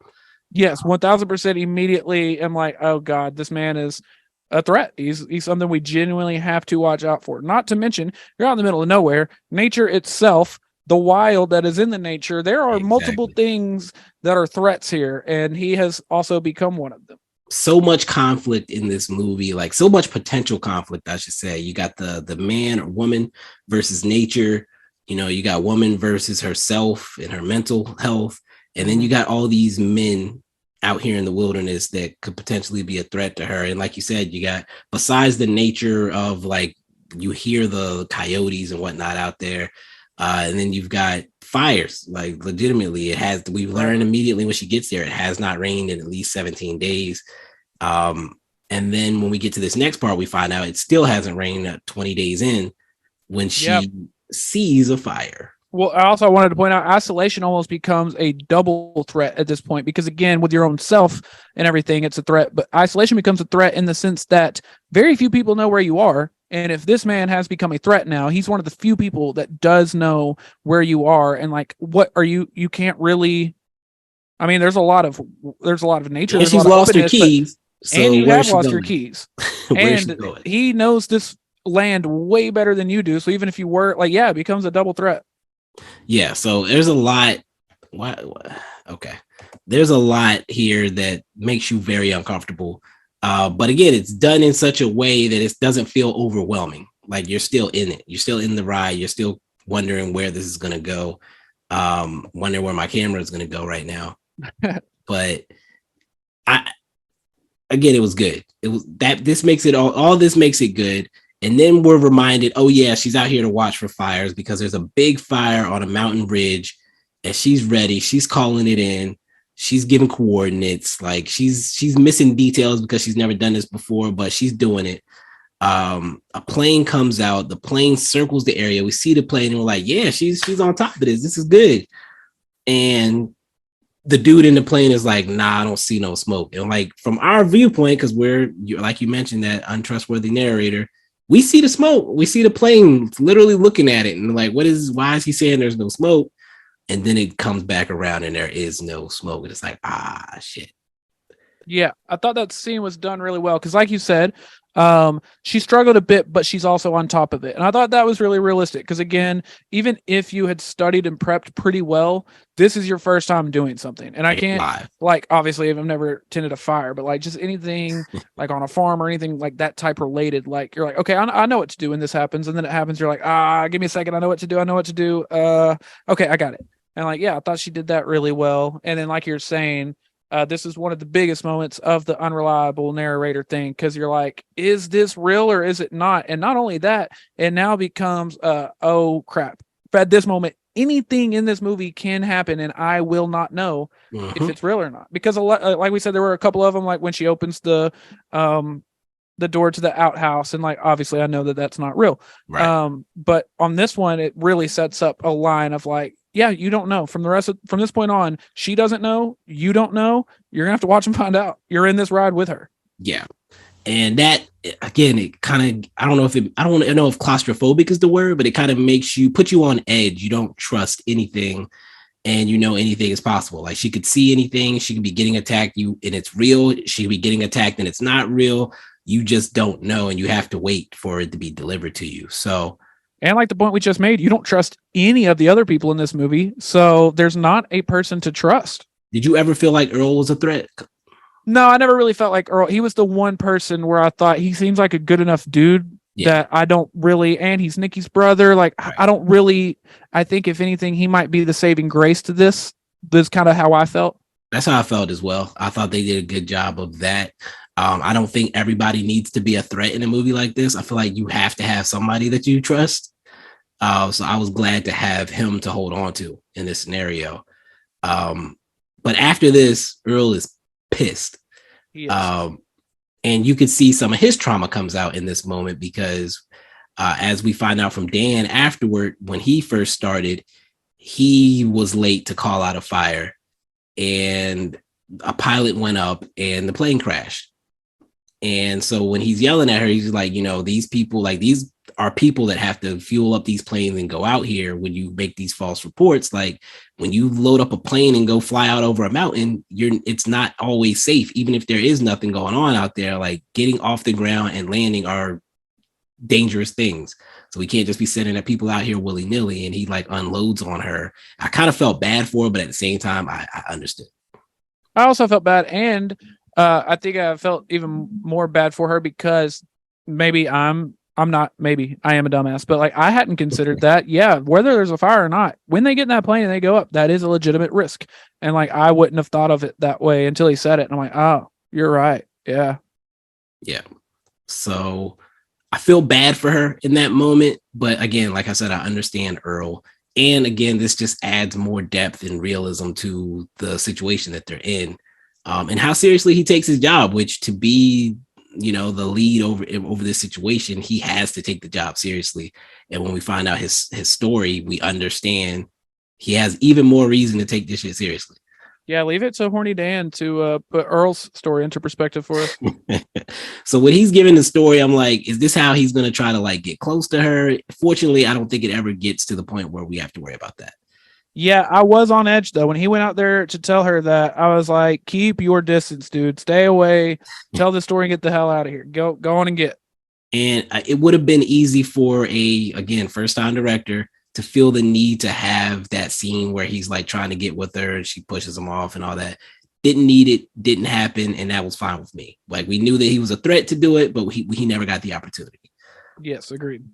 Yes, 1000%. Immediately, I'm like, oh god, this man is a threat. He's something we genuinely have to watch out for. Not to mention, you're out in the middle of nowhere. Nature itself, the wild that is in the nature, there are multiple things that are threats here, and he has also become one of them. So much conflict in this movie, like so much potential conflict, I should say. You got the man or woman versus nature. You know, you got woman versus herself and her mental health. And then you got all these men out here in the wilderness that could potentially be a threat to her. And like you said, you got, besides the nature of like, you hear the coyotes and whatnot out there. And then you've got fires, like legitimately we've learned immediately when she gets there, it has not rained in at least 17 days. And then when we get to this next part, we find out it still hasn't rained 20 days in when she sees a fire. Well, I also wanted to point out isolation almost becomes a double threat at this point, because again, with your own self and everything, it's a threat, but isolation becomes a threat in the sense that very few people know where you are. And if this man has become a threat now, he's one of the few people that does know where you are. And like, what are you can't really, I mean, there's a lot of nature. And she's lost her keys. And you have lost your keys. And he knows this land way better than you do. So even if you were like, it becomes a double threat. Yeah, so there's a lot. Okay, there's a lot here that makes you very uncomfortable. But again, it's done in such a way that it doesn't feel overwhelming. Like you're still in it. You're still in the ride. You're still wondering where this is going to go. Wondering where my camera is going to go right now. But it was good. It was that this makes it all this makes it good. And then we're reminded, oh yeah, she's out here to watch for fires because there's a big fire on a mountain ridge and she's ready. She's calling it in. She's giving coordinates. Like she's missing details because she's never done this before, but she's doing it. A plane comes out. The plane circles the area. We see the plane and we're like, yeah, she's on top of this. This is good. And the dude in the plane is like, nah, I don't see no smoke. And like from our viewpoint, because like you mentioned, that untrustworthy narrator, we see the smoke. We see the plane literally looking at it and like, why is he saying there's no smoke? And then it comes back around and there is no smoke. And it's like, shit. Yeah, I thought that scene was done really well because, like you said, she struggled a bit, but she's also on top of it. And I thought that was really realistic because, again, even if you had studied and prepped pretty well, this is your first time doing something. And I can't, like, obviously, I've never tended a fire, but like just anything like on a farm or anything like that type related, like you're like, okay, I know what to do when this happens. And then it happens. You're like, give me a second. I know what to do. Okay, I got it. And like, I thought she did that really well. And then, like you're saying, this is one of the biggest moments of the unreliable narrator thing because you're like, is this real or is it not? And not only that, it now becomes, oh crap. At this moment, anything in this movie can happen and I will not know if it's real or not. Because like we said, there were a couple of them, like when she opens the door to the outhouse, and like obviously I know that that's not real. Right. But on this one, it really sets up a line of like, you don't know. From this point on, she doesn't know, you don't know. You're gonna have to watch and find out. You're in this ride with her. Yeah. And that, again, it kind of, I don't know if claustrophobic is the word, but it kind of puts you on edge. You don't trust anything and anything is possible. Like she could see anything, she could be getting attacked, and it's real. She could be getting attacked and it's not real. You just don't know, and you have to wait for it to be delivered to you. So, And like the point we just made, you don't trust any of the other people in this movie. So there's not a person to trust. Did you ever feel like Earl was a threat? No, I never really felt like Earl. He was the one person where I thought he seems like a good enough dude that I don't really, and he's Nikki's brother. Like, I don't really, I think if anything, he might be the saving grace to this. This is kind of how I felt. That's how I felt as well. I thought they did a good job of that. I don't think everybody needs to be a threat in a movie like this. I feel like you have to have somebody that you trust. So I was glad to have him to hold on to in this scenario. But after this, Earl is pissed. And you could see some of his trauma comes out in this moment because as we find out from Dan afterward, when he first started, he was late to call out a fire and a pilot went up and the plane crashed. And so when he's yelling at her, he's like, these people, like these are people that have to fuel up these planes and go out here. When you make these false reports, like when you load up a plane and go fly out over a mountain, it's not always safe. Even if there is nothing going on out there, like getting off the ground and landing are dangerous things. So we can't just be sending at people out here willy-nilly. And he like unloads on her. I kind of felt bad for her, but at the same time, I understood. I also felt bad. And I think I felt even more bad for her because maybe I am a dumbass, but like I hadn't considered that. Yeah, whether there's a fire or not, when they get in that plane and they go up, that is a legitimate risk. And like I wouldn't have thought of it that way until he said it. And I'm like, oh, you're right. Yeah. Yeah. So I feel bad for her in that moment. But again, like I said, I understand Earl. And again, this just adds more depth and realism to the situation that they're in. And how seriously he takes his job, which to be, the lead over this situation, he has to take the job seriously. And when we find out his story, we understand he has even more reason to take this shit seriously. Yeah, leave it to Horny Dan to put Earl's story into perspective for us. So when he's giving the story, I'm like, is this how he's going to try to like get close to her? Fortunately, I don't think it ever gets to the point where we have to worry about that. Yeah, I was on edge though. When he went out there to tell her that, I was like, keep your distance, dude. Stay away. Tell the story and get the hell out of here. Go on and get. And it would have been easy for first-time director to feel the need to have that scene where he's like trying to get with her and she pushes him off and all that. Didn't need it, didn't happen, and that was fine with me. Like we knew that he was a threat to do it, but he never got the opportunity. Yes, agreed.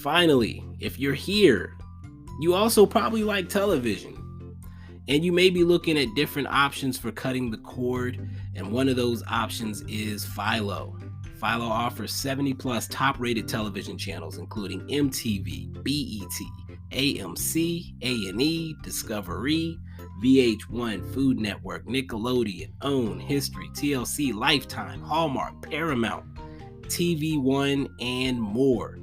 Finally, if you're here, you also probably like television. And you may be looking at different options for cutting the cord, and one of those options is Philo. Philo offers 70 plus top-rated television channels, including MTV, BET, AMC, A&E, Discovery, VH1, Food Network, Nickelodeon, OWN, History, TLC, Lifetime, Hallmark, Paramount, TV One, and more.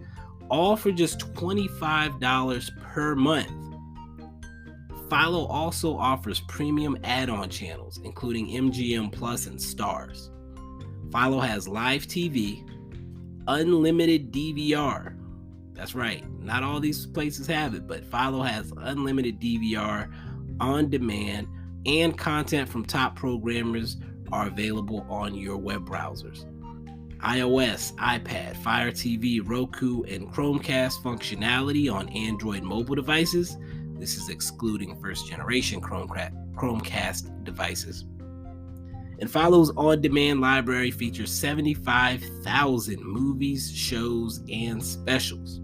All for just $25 per month. Philo also offers premium add-on channels, including MGM Plus and Stars. Philo has live TV, unlimited DVR. That's right, not all these places have it, but Philo has unlimited DVR on demand, and content from top programmers are available on your web browsers. iOS, iPad, Fire TV, Roku, and Chromecast functionality on Android mobile devices. This is excluding first-generation Chromecast devices. And Philo's on-demand library features 75,000 movies, shows, and specials.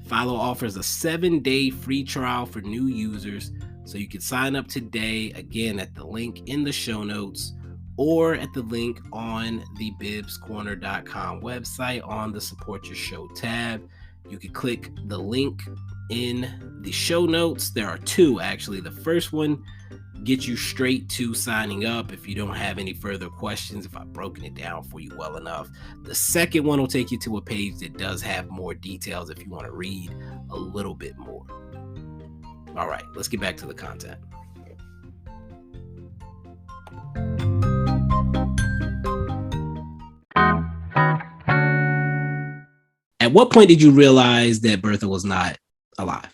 Philo offers a 7-day free trial for new users, so you can sign up today, again, at the link in the show notes or at the link on the bibscorner.com website on the Support Your Show tab. You can click the link in the show notes. There are two, actually. The first one gets you straight to signing up if you don't have any further questions, if I've broken it down for you well enough. The second one will take you to a page that does have more details if you want to read a little bit more. All right, let's get back to the content. At what point did you realize that Bertha was not alive?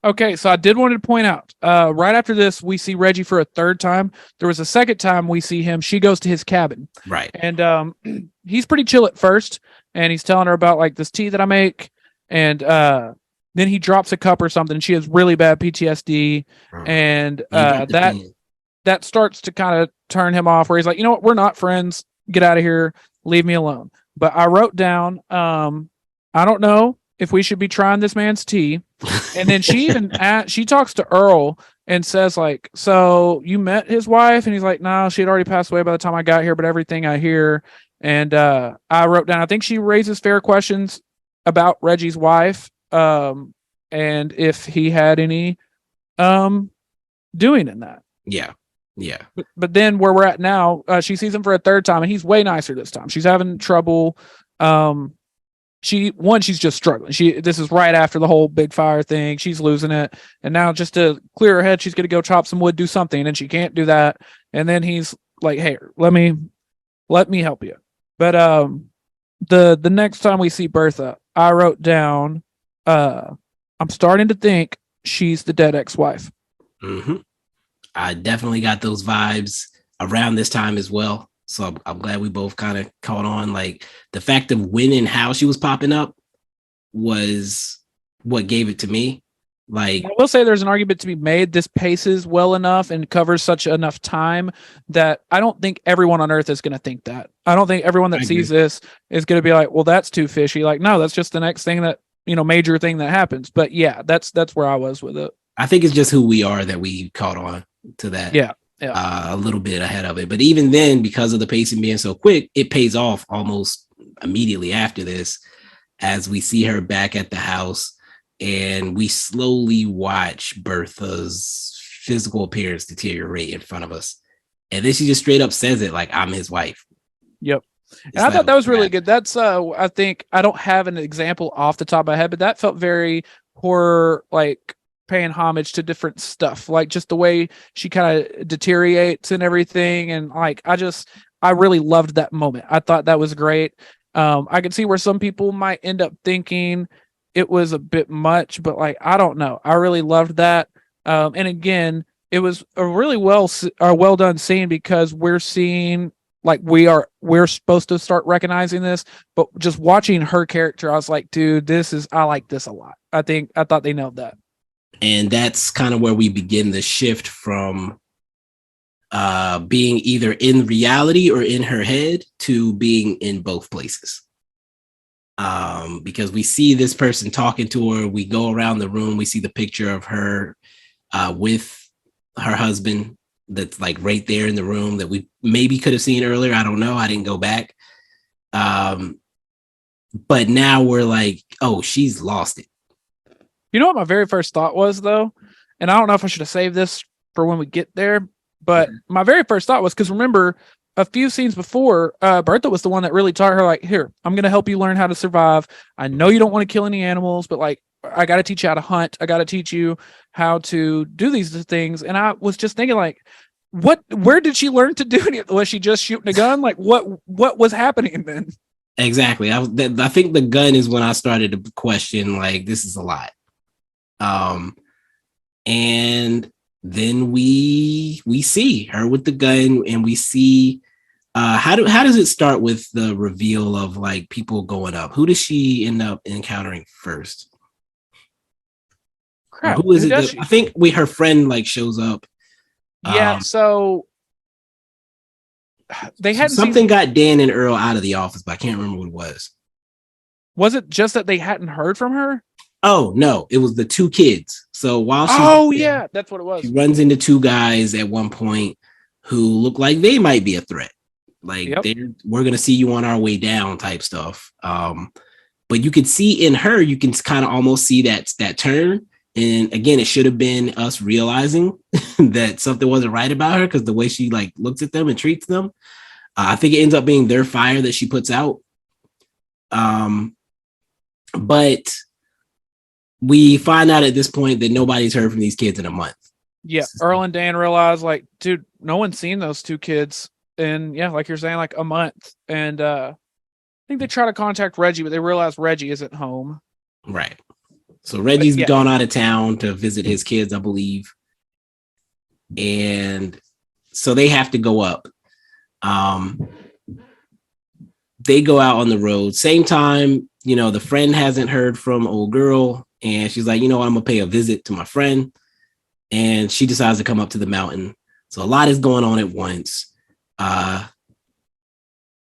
Okay, so I did want to point out, right after this, we see Reggie for a third time. There was a second time we see him. She goes to his cabin. Right. And he's pretty chill at first, and he's telling her about like this tea that I make, and then he drops a cup or something. She has really bad PTSD, and that starts to kind of turn him off. Where he's like, you know what, we're not friends. Get out of here. Leave me alone. But I wrote down, I don't know if we should be trying this man's tea. And then she even she talks to Earl and says like, so you met his wife? And he's like, no, she had already passed away by the time I got here, but everything I hear. And I wrote down, I think she raises fair questions about Reggie's wife, and if he had any doing in that. Yeah. But then where we're at now, she sees him for a third time, and he's way nicer this time. She's having trouble. She's just struggling. This is right after the whole big fire thing. She's losing it. And now just to clear her head, she's going to go chop some wood, do something. And she can't do that. And then he's like, hey, let me help you. But, the next time we see Bertha, I wrote down, I'm starting to think she's the dead ex-wife. Mm-hmm. I definitely got those vibes around this time as well. So I'm glad we both kind of caught on. Like the fact of when and how she was popping up was what gave it to me. Like I will say there's an argument to be made. This paces well enough and covers such enough time that I don't think everyone on Earth is going to think that. I don't think everyone that sees this is going to be like, well, that's too fishy. Like, no, that's just the next thing that, major thing that happens. But yeah, that's where I was with it. I think it's just who we are that we caught on to that. Yeah. A little bit ahead of it. But even then, because of the pacing being so quick, it pays off almost immediately after this, as we see her back at the house and we slowly watch Bertha's physical appearance deteriorate in front of us. And then she just straight up says it like, I'm his wife. Yep. And I thought that was really good. That's I think I don't have an example off the top of my head, but that felt very horror, like paying homage to different stuff, like just the way she kind of deteriorates and everything. And like, I really loved that moment. I thought that was great. I could see where some people might end up thinking it was a bit much, but like, I don't know. I really loved that. And again, it was a really well done scene, because we're seeing like we're supposed to start recognizing this, but just watching her character, I was like, dude, I like this a lot. I thought they nailed that. And that's kind of where we begin the shift from being either in reality or in her head to being in both places. Because we see this person talking to her. We go around the room. We see the picture of her with her husband that's like right there in the room that we maybe could have seen earlier. I don't know. I didn't go back. But now we're like, oh, she's lost it. You know what my very first thought was, though? And I don't know if I should have saved this for when we get there, but my very first thought was, because remember, a few scenes before, Bertha was the one that really taught her, like, here, I'm going to help you learn how to survive. I know you don't want to kill any animals, but like, I got to teach you how to hunt. I got to teach you how to do these things. And I was just thinking, like, where did she learn to do it? Was she just shooting a gun? Like, what was happening then? Exactly. I think the gun is when I started to question, like, this is a lot. And then we see her with the gun, and we see how does it start with the reveal of like people going up? Who does she end up encountering first? Crap, who is it? I think her friend like shows up. Yeah, so they had something got Dan and Earl out of the office, but I can't remember what it was. Was it just that they hadn't heard from her? Oh no, it was the two kids. So while that's what it was. She runs into two guys at one point who look like they might be a threat. Like, we're gonna see you on our way down type stuff. But you could see in her, you can kind of almost see that turn. And again, it should have been us realizing that something wasn't right about her, because the way she like looks at them and treats them. I think it ends up being their fire that she puts out. But we find out at this point that nobody's heard from these kids in a month. Yeah, Earl and Dan realize, like, dude, no one's seen those two kids in, like you're saying, like a month. And I think they try to contact Reggie, but they realize Reggie isn't home. Right. So Reggie's gone out of town to visit his kids, I believe. And so they have to go up. They go out on the road. Same time, the friend hasn't heard from old girl. And she's like, I'm going to pay a visit to my friend. And she decides to come up to the mountain. So a lot is going on at once.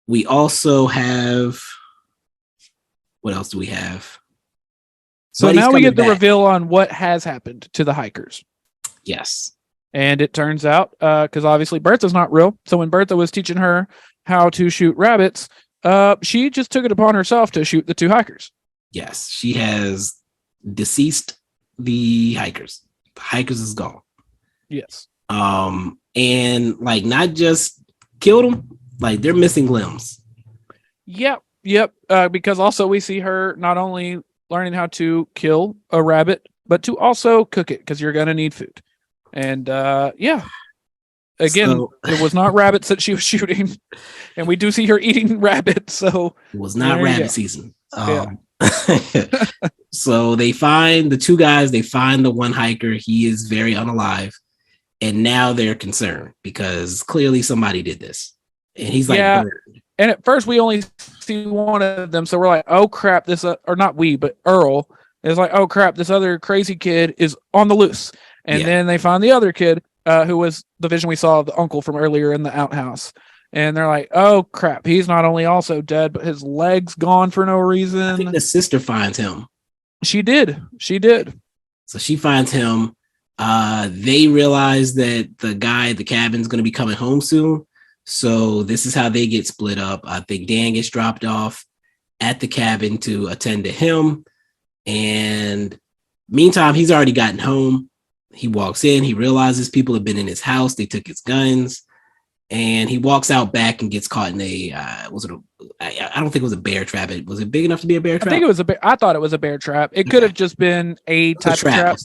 We also have, what else do we have? So now we get the reveal on what has happened to the hikers. Yes. And it turns out, because obviously Bertha's not real. So when Bertha was teaching her how to shoot rabbits, she just took it upon herself to shoot the two hikers. Yes, she has deceased the hikers. The hikers is gone. Yes. And like not just killed them, like they're missing limbs. Yep. Because also we see her not only learning how to kill a rabbit, but to also cook it because you're gonna need food. And again, it was not rabbits that she was shooting, and we do see her eating rabbits. So it was not rabbit season. So they find the two guys. They find the one hiker. He is very unalive, and now they're concerned because clearly somebody did this, and he's like, And at first we only see one of them, so we're like, oh crap, this or not we, but Earl is like, oh crap, this other crazy kid is on the loose. And then they find the other kid, who was the vision we saw of the uncle from earlier in the outhouse. And they're like, oh, crap. He's not only also dead, but his leg's gone for no reason. I think the sister finds him. She did. So she finds him. They realize that the guy at the cabin's going to be coming home soon. So this is how they get split up. I think Dan gets dropped off at the cabin to attend to him. And meantime, he's already gotten home. He walks in, he realizes people have been in his house. They took his guns, and he walks out back and gets caught in I don't think it was a bear trap. Was it big enough to be a bear trap? I think it was I thought it was a bear trap. It could have just been a type of trap.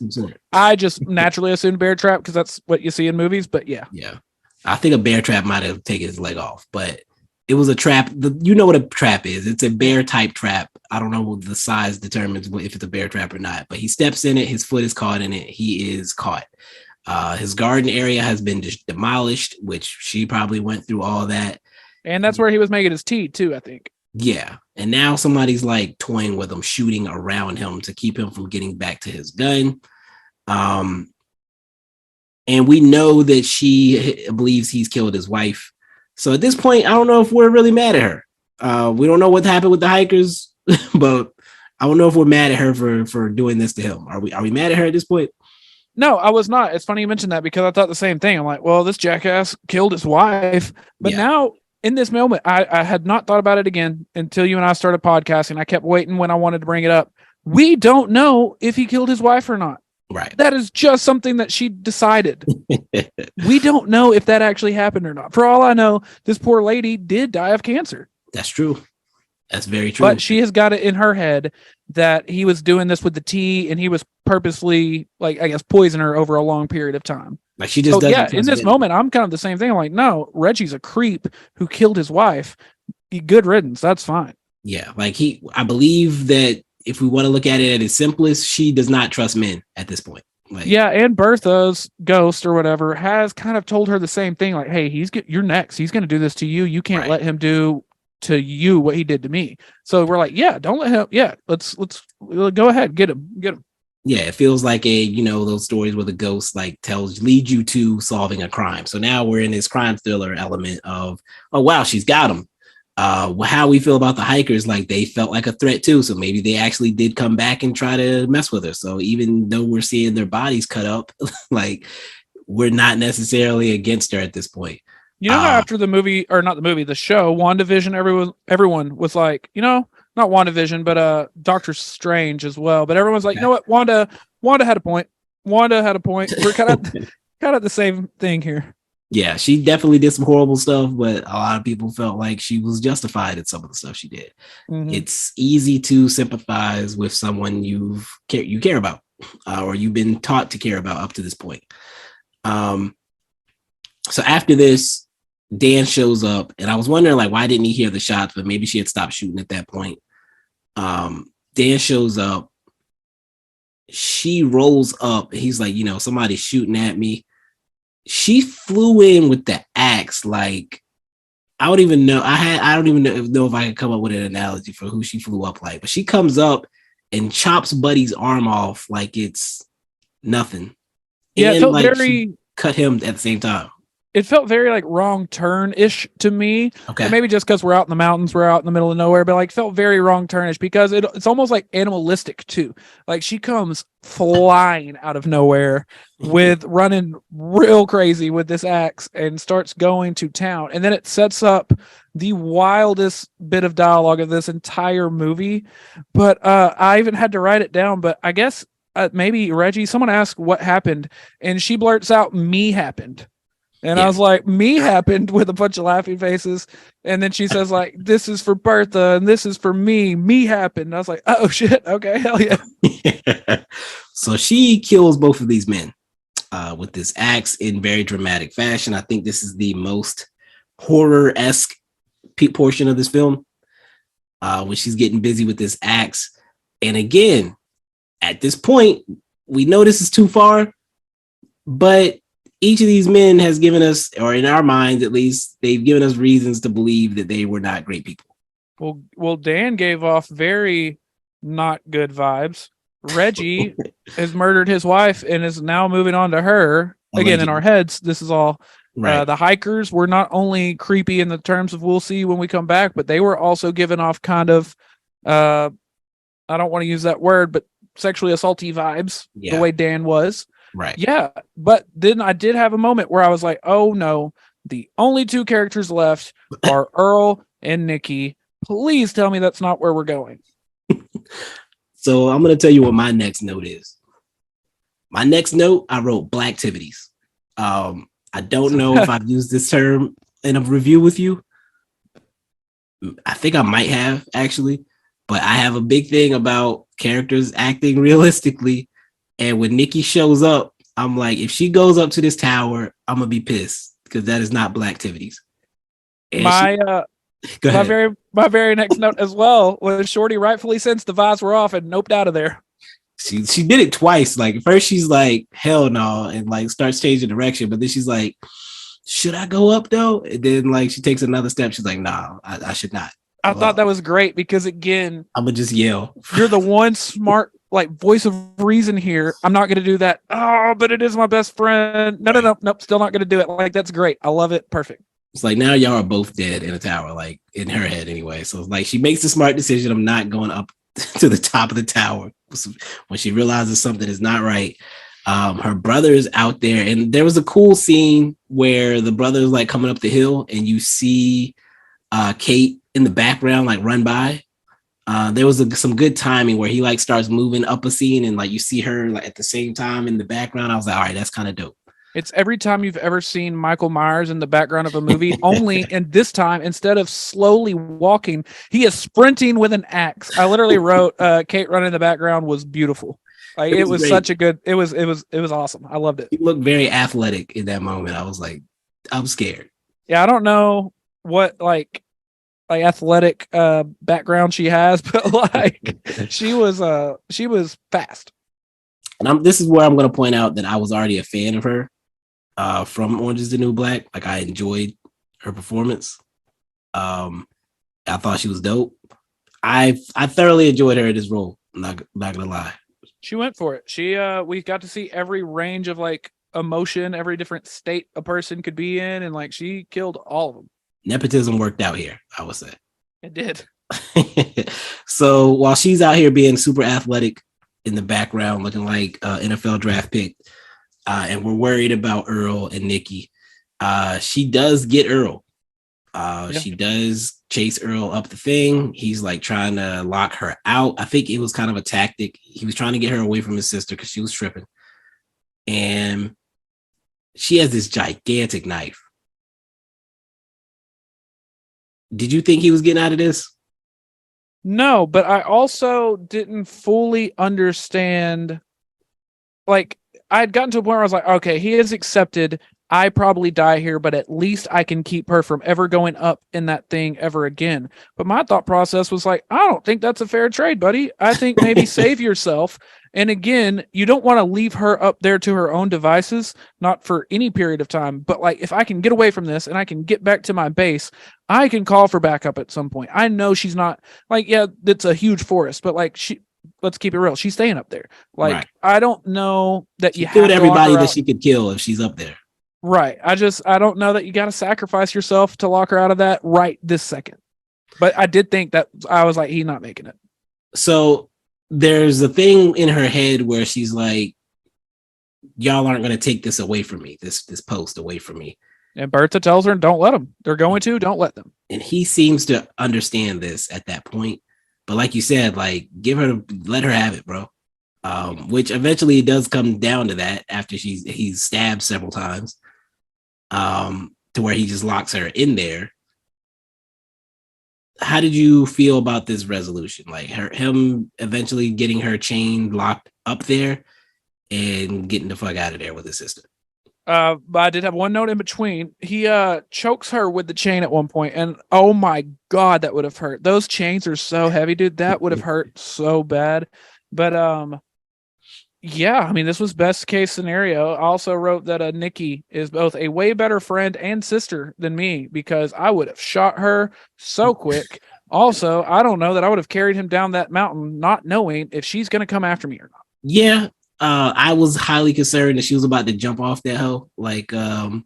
I just naturally assumed bear trap because that's what you see in movies, but yeah. Yeah. I think a bear trap might have taken his leg off, but it was a trap. You know what a trap is. It's a bear type trap. I don't know the size determines if it's a bear trap or not, but he steps in it. His foot is caught in it. He is caught. His garden area has been demolished, which she probably went through all that. And that's where he was making his tea too, I think. Yeah. And now somebody's like toying with him, shooting around him to keep him from getting back to his gun. And we know that she believes he's killed his wife. So at this point, I don't know if we're really mad at her. We don't know what happened with the hikers, but I don't know if we're mad at her for doing this to him. Are we mad at her at this point? No, I was not. It's funny you mentioned that because I thought the same thing. I'm like, well, this jackass killed his wife. But now in this moment, I had not thought about it again until you and I started podcasting. I kept waiting when I wanted to bring it up. We don't know if he killed his wife or not. Right. That is just something that she decided. We don't know if that actually happened or not. For all I know, this poor lady did die of cancer. That's true. That's very true. But she has got it in her head that he was doing this with the tea and he was purposely, like, I guess, poison her over a long period of time. Like she just doesn't. In this moment, I'm kind of the same thing. I'm like, no, Reggie's a creep who killed his wife. Good riddance. That's fine. Yeah. Like I believe that if we want to look at it at its simplest, she does not trust men at this point. Like, yeah, and Bertha's ghost or whatever has kind of told her the same thing. Like, hey, you're next. He's going to do this to you. You can't let him do to you what he did to me. So we're like, yeah, don't let him. Yeah, let's go ahead, get him. Yeah, it feels like those stories where the ghost like leads you to solving a crime. So now we're in this crime thriller element of, oh wow, she's got him. How we feel about the hikers, like they felt like a threat too. So maybe they actually did come back and try to mess with her. So even though we're seeing their bodies cut up, like we're not necessarily against her at this point. You know, after the movie, or not the movie, the show, WandaVision, everyone was like, not WandaVision, but Doctor Strange as well. But everyone's like, you know what, Wanda had a point. We're kind of the same thing here. Yeah, she definitely did some horrible stuff, but a lot of people felt like she was justified in some of the stuff she did. Mm-hmm. It's easy to sympathize with someone you care about, or you've been taught to care about up to this point. So after this, Dan shows up, and I was wondering, like, why didn't he hear the shots? But maybe she had stopped shooting at that point. Dan shows up, she rolls up. He's like, somebody's shooting at me. She flew in with the axe. Like, I don't even know. I don't even know if I can come up with an analogy for who she flew up like. But she comes up and chops Buddy's arm off like it's nothing. Yeah, it And felt like she very. cut him at the same time. It felt very like wrong turn-ish to me. Okay. And maybe just because we're out in the mountains, we're out in the middle of nowhere, but like felt very wrong turnish because it's almost like animalistic too. Like she comes flying out of nowhere with running real crazy with this axe and starts going to town. And then it sets up the wildest bit of dialogue of this entire movie. But I even had to write it down, but I guess maybe Reggie, someone asked what happened, and she blurts out, "Me happened." And I was like, "Me happened," with a bunch of laughing faces. And then she says, like, "This is for Bertha and this is for me. Me happened." And I was like, "Oh shit. Okay. Hell yeah." So she kills both of these men with this axe in very dramatic fashion. I think this is the most horror-esque portion of this film, when she's getting busy with this axe. And again, at this point, we know this is too far, but each of these men has given us, or in our minds at least, they've given us reasons to believe that they were not great people. Well, Dan gave off very not good vibes. Reggie has murdered his wife and is now moving on to her. Allegedly. Again, in our heads, this is all right. The hikers were not only creepy in the terms of we'll see when we come back, but they were also giving off kind of, I don't want to use that word, but sexually assaulty vibes, the way Dan was. Right. Yeah. But then I did have a moment where I was like, oh no, the only two characters left are Earl and Nikki. Please tell me that's not where we're going. So I'm going to tell you what my next note is. My next note, I wrote Blacktivities. I don't know if I've used this term in a review with you. I think I might have, actually. But I have a big thing about characters acting realistically. And when Nikki shows up, I'm like, if she goes up to this tower, I'm going to be pissed because that is not Blacktivities. My very next note as well was Shorty rightfully sensed the vibes were off and noped out of there. She did it twice. Like first she's like, hell no, and like starts changing direction. But then she's like, should I go up though? And then like she takes another step. She's like, nah, I should not. I thought that was great because again, I'm gonna just yell. You're the one smart like voice of reason here. I'm not gonna do that. Oh, but it is my best friend. Nope. Still not gonna do it. Like that's great. I love it. Perfect. It's like now y'all are both dead in a tower, like in her head anyway. So like she makes the smart decision of not going up to the top of the tower when she realizes something is not right. Her brother is out there, and there was a cool scene where the brother is like coming up the hill, and you see Kate in the background like run by. There was some good timing where he like starts moving up a scene, and like you see her like at the same time in the background. I was like, all right, that's kind of dope. It's every time you've ever seen Michael Myers in the background of a movie, only and this time, instead of slowly walking, he is sprinting with an axe. I literally wrote Kate running in the background was beautiful. Like it was such a good, it was awesome. I loved it. He looked very athletic in that moment. I was like, I'm scared. Yeah, I don't know what like athletic background she has, but like she was fast. And this is where I'm going to point out that I was already a fan of her from Orange is the New Black. Like I enjoyed her performance. I thought she was dope. I thoroughly enjoyed her in this role. I'm not gonna lie. She went for it. We got to see every range of like emotion, every different state a person could be in, and like she killed all of them. Nepotism worked out here, I would say. It did. So while she's out here being super athletic in the background, looking like NFL draft pick, and we're worried about Earl and Nikki, she does get Earl. She does chase Earl up the thing. He's like trying to lock her out. I think it was kind of a tactic. He was trying to get her away from his sister because she was tripping. And she has this gigantic knife. Did you think he was getting out of this? No, but I also didn't fully understand. Like, I had gotten to a point where I was like, okay, he has accepted I probably die here, but at least I can keep her from ever going up in that thing ever again. But my thought process was like, I don't think that's a fair trade, buddy. I think maybe save yourself And again, you don't want to leave her up there to her own devices, not for any period of time. But like, if I can get away from this and I can get back to my base, I can call for backup at some point. I know she's not like, yeah, it's a huge forest, but like let's keep it real. She's staying up there. Like, right. I don't know that she killed everybody that she could kill if she's up there. Right. I don't know that you got to sacrifice yourself to lock her out of that right this second. But I did think that I was like, he's not making it. So there's a thing in her head where she's like, y'all aren't going to take this away from me, this post away from me. And Bertha tells her, don't let them. They're going to, don't let them. And he seems to understand this at that point. But like you said, like, let her have it, bro. Which eventually does come down to that after he's stabbed several times, to where he just locks her in there. How did you feel about this resolution? Like him eventually getting her chained, locked up there, and getting the fuck out of there with his sister. But I did have one note in between. He chokes her with the chain at one point, and oh my god, that would have hurt. Those chains are so heavy, dude. That would have hurt so bad. But yeah, I mean, this was best case scenario. I also wrote that Nikki is both a way better friend and sister than me, because I would have shot her so quick. Also, I don't know that I would have carried him down that mountain not knowing if she's going to come after me or not. Yeah, I was highly concerned that she was about to jump off that hoe. Like, for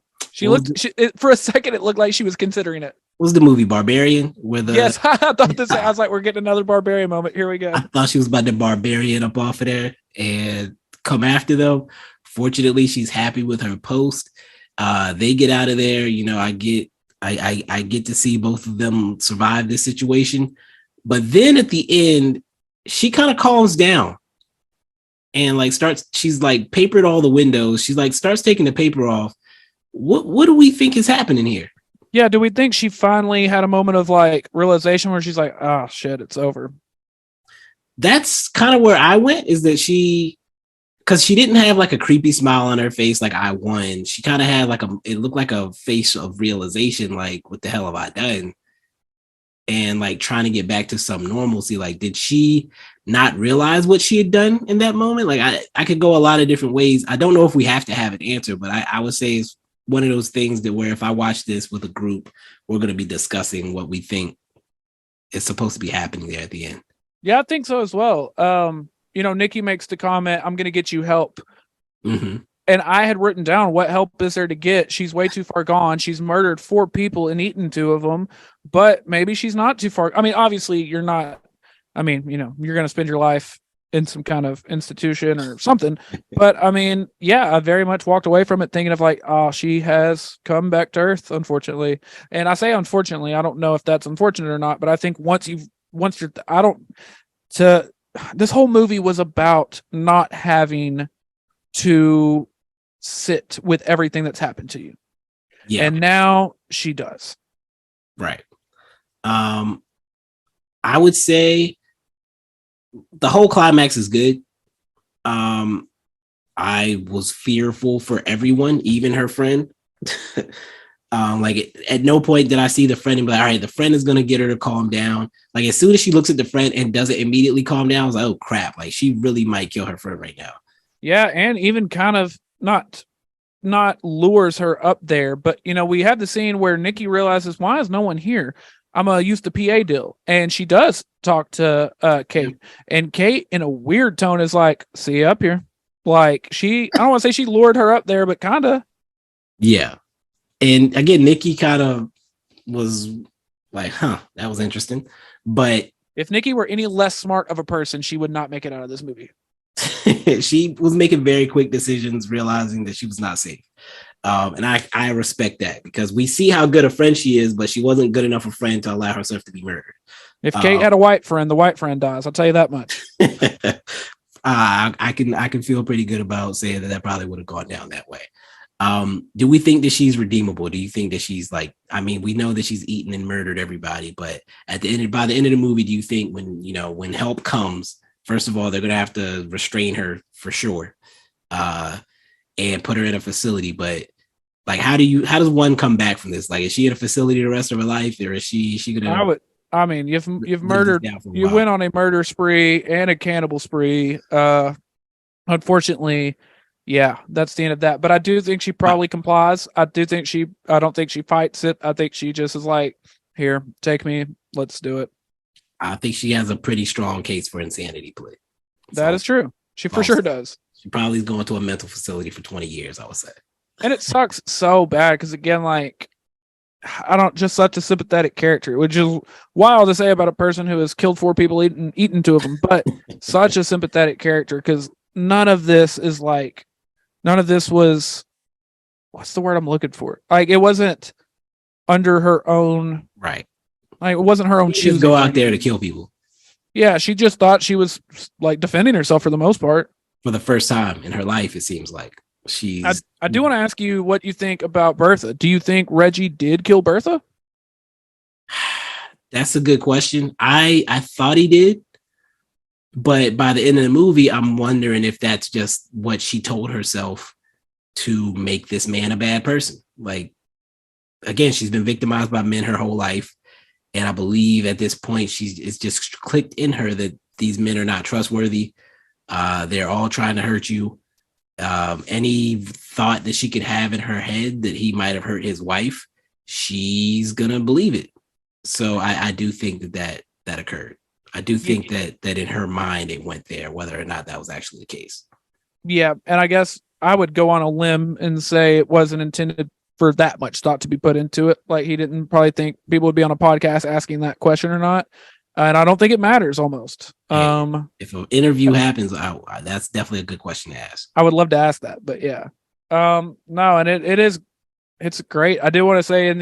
a second, it looked like she was considering it. Was the movie Barbarian? Yes, I thought this. I was like, we're getting another Barbarian moment. Here we go. I thought she was about to Barbarian up off of there and come after them. Fortunately, she's happy with her post. They get out of there. You know, I get to see both of them survive this situation. But then at the end, she kind of calms down and like she's like papered all the windows. She's like starts taking the paper off. What do we think is happening here? Yeah, do we think she finally had a moment of like realization where she's like, oh shit, it's over? That's kind of where I went, is that because she didn't have like a creepy smile on her face like I won. She kind of had like it looked like a face of realization, like, what the hell have I done? And like trying to get back to some normalcy. Like, did she not realize what she had done in that moment? Like, I could go a lot of different ways. I don't know if we have to have an answer, but I would say it's one of those things that where if I watch this with a group, we're going to be discussing what we think is supposed to be happening there at the end. Yeah, I think so as well. You know, Nikki makes the comment, I'm going to get you help. Mm-hmm. And I had written down, what help is there to get? She's way too far gone. She's murdered 4 people and eaten 2 of them, but maybe she's not too far. I mean, obviously you're not, I mean, you know, you're going to spend your life in some kind of institution or something. But I mean, yeah, I very much walked away from it thinking of like, oh, she has come back to earth, unfortunately. And I say unfortunately, I don't know if that's unfortunate or not, but I think this whole movie was about not having to sit with everything that's happened to you. Yeah. And now she does. Right. I would say the whole climax is good. I was fearful for everyone, even her friend. Like at no point did I see the friend and be like, all right, the friend is going to get her to calm down. Like as soon as she looks at the friend and doesn't immediately calm down, I was like, oh crap, like she really might kill her friend right now. Yeah. And even kind of not lures her up there, but you know, we have the scene where Nikki realizes, why is no one here? I'm going to use the PA deal. And she does talk to Kate. And Kate, in a weird tone, is like, see you up here. Like I don't want to say she lured her up there, but kind of. Yeah. And again, Nikki kind of was like, huh, that was interesting. But if Nikki were any less smart of a person, she would not make it out of this movie. She was making very quick decisions, realizing that she was not safe. And I respect that, because we see how good a friend she is, but she wasn't good enough a friend to allow herself to be murdered. If Kate had a white friend, the white friend dies. I'll tell you that much. I can feel pretty good about saying that probably would have gone down that way. Do we think that she's redeemable? Do you think that she's like, I mean, we know that she's eaten and murdered everybody, but by the end of the movie, do you think when help comes, first of all, they're going to have to restrain her for sure, and put her in a facility, but like, how does one come back from this? Like, is she in a facility the rest of her life, or is she gonna? You've murdered. You went on a murder spree and a cannibal spree. unfortunately, yeah, that's the end of that. But I do think she probably complies. I don't think she fights it. I think she just is like, here, take me, let's do it. I think she has a pretty strong case for insanity plea. That is true. She for sure does. She probably is going to a mental facility for 20 years, I would say. And it sucks so bad because, again, like, I don't, just such a sympathetic character, which is wild to say about a person who has killed 4 people, eaten 2 of them, but such a sympathetic character because none of this was, what's the word I'm looking for? Like, it wasn't under her own, right. Like, it wasn't her own choosing. Just go out there to kill people. Yeah, she just thought she was like defending herself for the most part. For the first time in her life, it seems like she's. I do want to ask you what you think about Bertha. Do you think Reggie did kill Bertha? That's a good question. I thought he did, but by the end of the movie, I'm wondering if that's just what she told herself to make this man a bad person. Like, again, she's been victimized by men her whole life. And I believe at this point, it's just clicked in her that these men are not trustworthy. They're all trying to hurt you. Any thought that she could have in her head that he might have hurt his wife, she's going to believe it. So I do think that occurred. I do think that in her mind, it went there, whether or not that was actually the case. Yeah. And I guess I would go on a limb and say it wasn't intended for that much thought to be put into it. Like, he didn't probably think people would be on a podcast asking that question or not. And I don't think it matters almost. If an interview happens, that's definitely a good question to ask. I would love to ask that, but yeah. No, and it's great. I do want to say at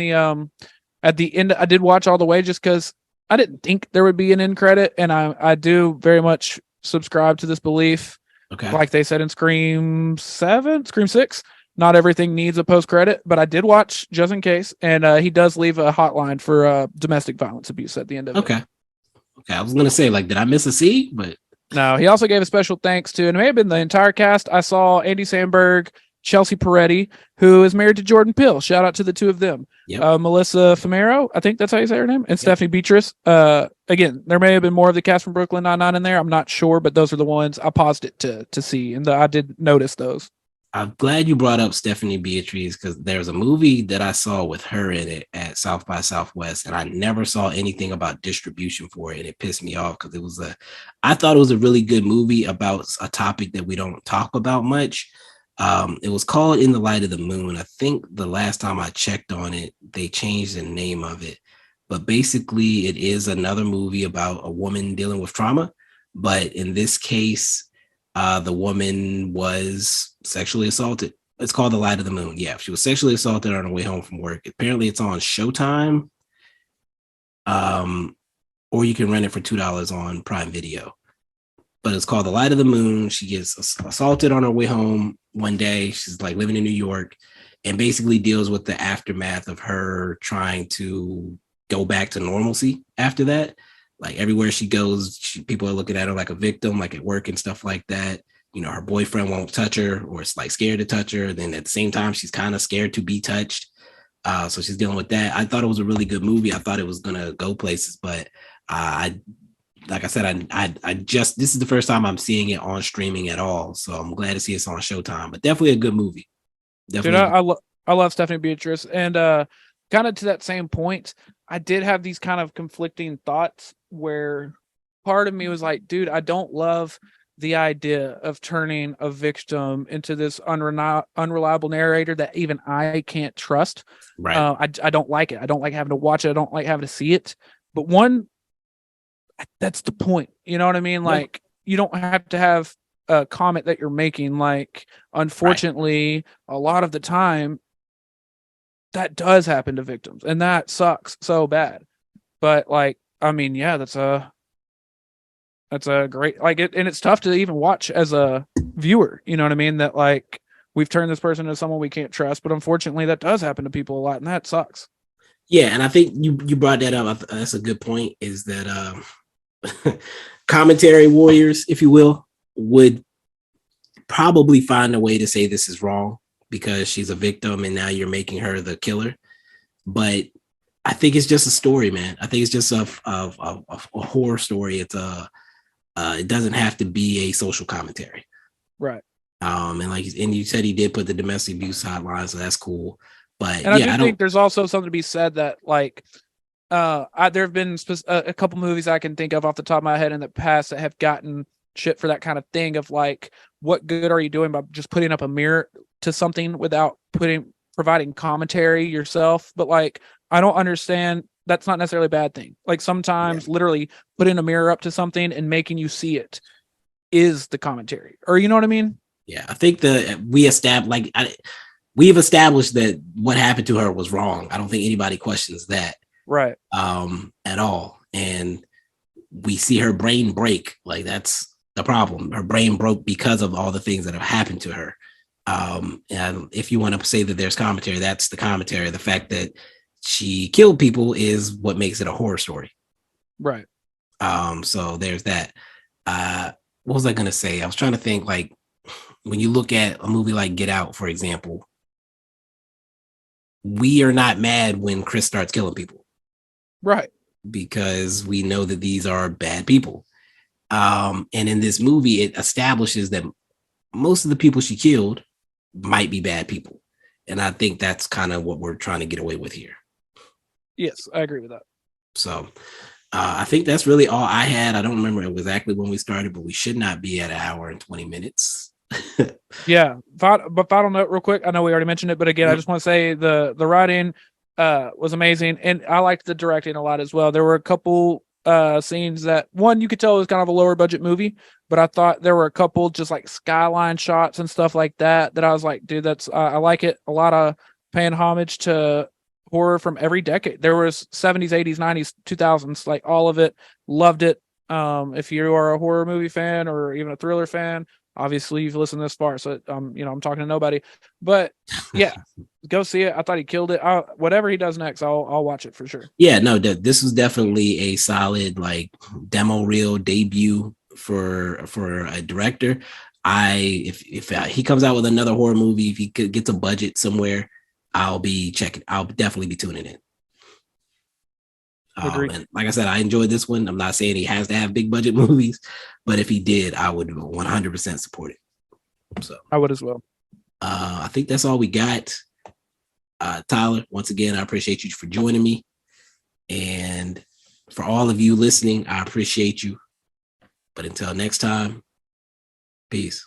the end, I did watch all the way just because I didn't think there would be an end credit. And I do very much subscribe to this belief. Okay. Like they said in Scream 6, not everything needs a post credit, but I did watch just in case. And he does leave a hotline for domestic violence abuse at the end of it. Okay. I was going to say, like, did I miss a C? But no, he also gave a special thanks to, and it may have been the entire cast. I saw Andy Samberg, Chelsea Peretti, who is married to Jordan Peele. Shout out to the 2 of them. Yep. Melissa Fumero, I think that's how you say her name, and Stephanie Beatrice. Again, there may have been more of the cast from Brooklyn Nine-Nine in there. I'm not sure, but those are the ones I paused it to see, and I did notice those. I'm glad you brought up Stephanie Beatrice because there's a movie that I saw with her in it at South by Southwest, and I never saw anything about distribution for it, and it pissed me off because I thought it was a really good movie about a topic that we don't talk about much. It was called In the Light of the Moon. I think the last time I checked on it, they changed the name of it, but basically it is another movie about a woman dealing with trauma, but in this case, the woman was sexually assaulted. It's called The Light of the Moon. Yeah, she was sexually assaulted on her way home from work. Apparently, it's on Showtime, or you can rent it for $2 on Prime Video. But it's called The Light of the Moon. She gets assaulted on her way home one day. She's like living in New York, and basically deals with the aftermath of her trying to go back to normalcy after that. Like, everywhere she goes, people are looking at her like a victim, like at work and stuff like that. You know, her boyfriend won't touch her, or it's like scared to touch her. Then at the same time, she's kind of scared to be touched. So she's dealing with that. I thought it was a really good movie. I thought it was going to go places, but like I said, I just, this is the first time I'm seeing it on streaming at all. So I'm glad to see it's on Showtime, but definitely a good movie. Definitely. Dude, I love Stephanie Beatrice, and kind of to that same point, I did have these kind of conflicting thoughts where part of me was like, dude, I don't love the idea of turning a victim into this unreliable narrator that even I can't trust. Right. I don't like it. I don't like having to watch it. I don't like having to see it. But that's the point. You know what I mean? Like, you don't have to have a comment that you're making. Like, unfortunately, a lot of the time, that does happen to victims, and that sucks so bad. But, like, I mean, yeah, that's a great, like, it, and it's tough to even watch as a viewer. You know what I mean? That, like, we've turned this person into someone we can't trust, but unfortunately, that does happen to people a lot, and that sucks. Yeah, and I think you brought that up. That's a good point. Is that commentary warriors, if you will, would probably find a way to say this is wrong because she's a victim and now you're making her the killer. But I think it's just a story, man. I think it's just a horror story. It's it doesn't have to be a social commentary. Right. And you said he did put the domestic abuse hotline, so that's cool. But And I yeah, do think there's also something to be said that like there have been a couple movies I can think of off the top of my head in the past that have gotten shit for that kind of thing of like, what good are you doing by just putting up a mirror to something without providing commentary yourself? But like, I don't understand. That's not necessarily a bad thing. Like sometimes literally putting a mirror up to something and making you see it is the commentary, or you know what I mean? Yeah, I think we've established that what happened to her was wrong. I don't think anybody questions that. Right. At all. And we see her brain break. Like that's the problem. Her brain broke because of all the things that have happened to her. And if you want to say that there's commentary, that's the commentary. The fact that she killed people is what makes it a horror story. Right. So there's that. What was I going to say? I was trying to think, like, when you look at a movie like Get Out, for example, we are not mad when Chris starts killing people. Right. Because we know that these are bad people. And in this movie, it establishes that most of the people she killed might be bad people. And I think that's kind of what we're trying to get away with here. Yes, I agree with that. So I think that's really all I had. I don't remember exactly when we started, but we should not be at an hour and 20 minutes. Yeah. But final note real quick. I know we already mentioned it, but again, I just want to say the writing was amazing. And I liked the directing a lot as well. There were a couple scenes that one you could tell was kind of a lower budget movie, but I thought there were a couple just like skyline shots and stuff like that I was like, dude, that's I like it. A lot of paying homage to horror from every decade. There was 70s, 80s, 90s, 2000s, like all of it. Loved it. If you are a horror movie fan or even a thriller fan, obviously you've listened this far, so I'm talking to nobody, but yeah, go see it. I thought he killed it. Whatever he does next, I'll watch it for sure. Yeah, no, this was definitely a solid like demo reel debut for a director. If he comes out with another horror movie, if he gets a budget somewhere, I'll be checking. I'll definitely be tuning in. And like I said, I enjoyed this one. I'm not saying he has to have big budget movies, but if he did, I would 100% support it. So I would as well. I think that's all we got. Tyler, once again, I appreciate you for joining me. And for all of you listening, I appreciate you. But until next time, peace.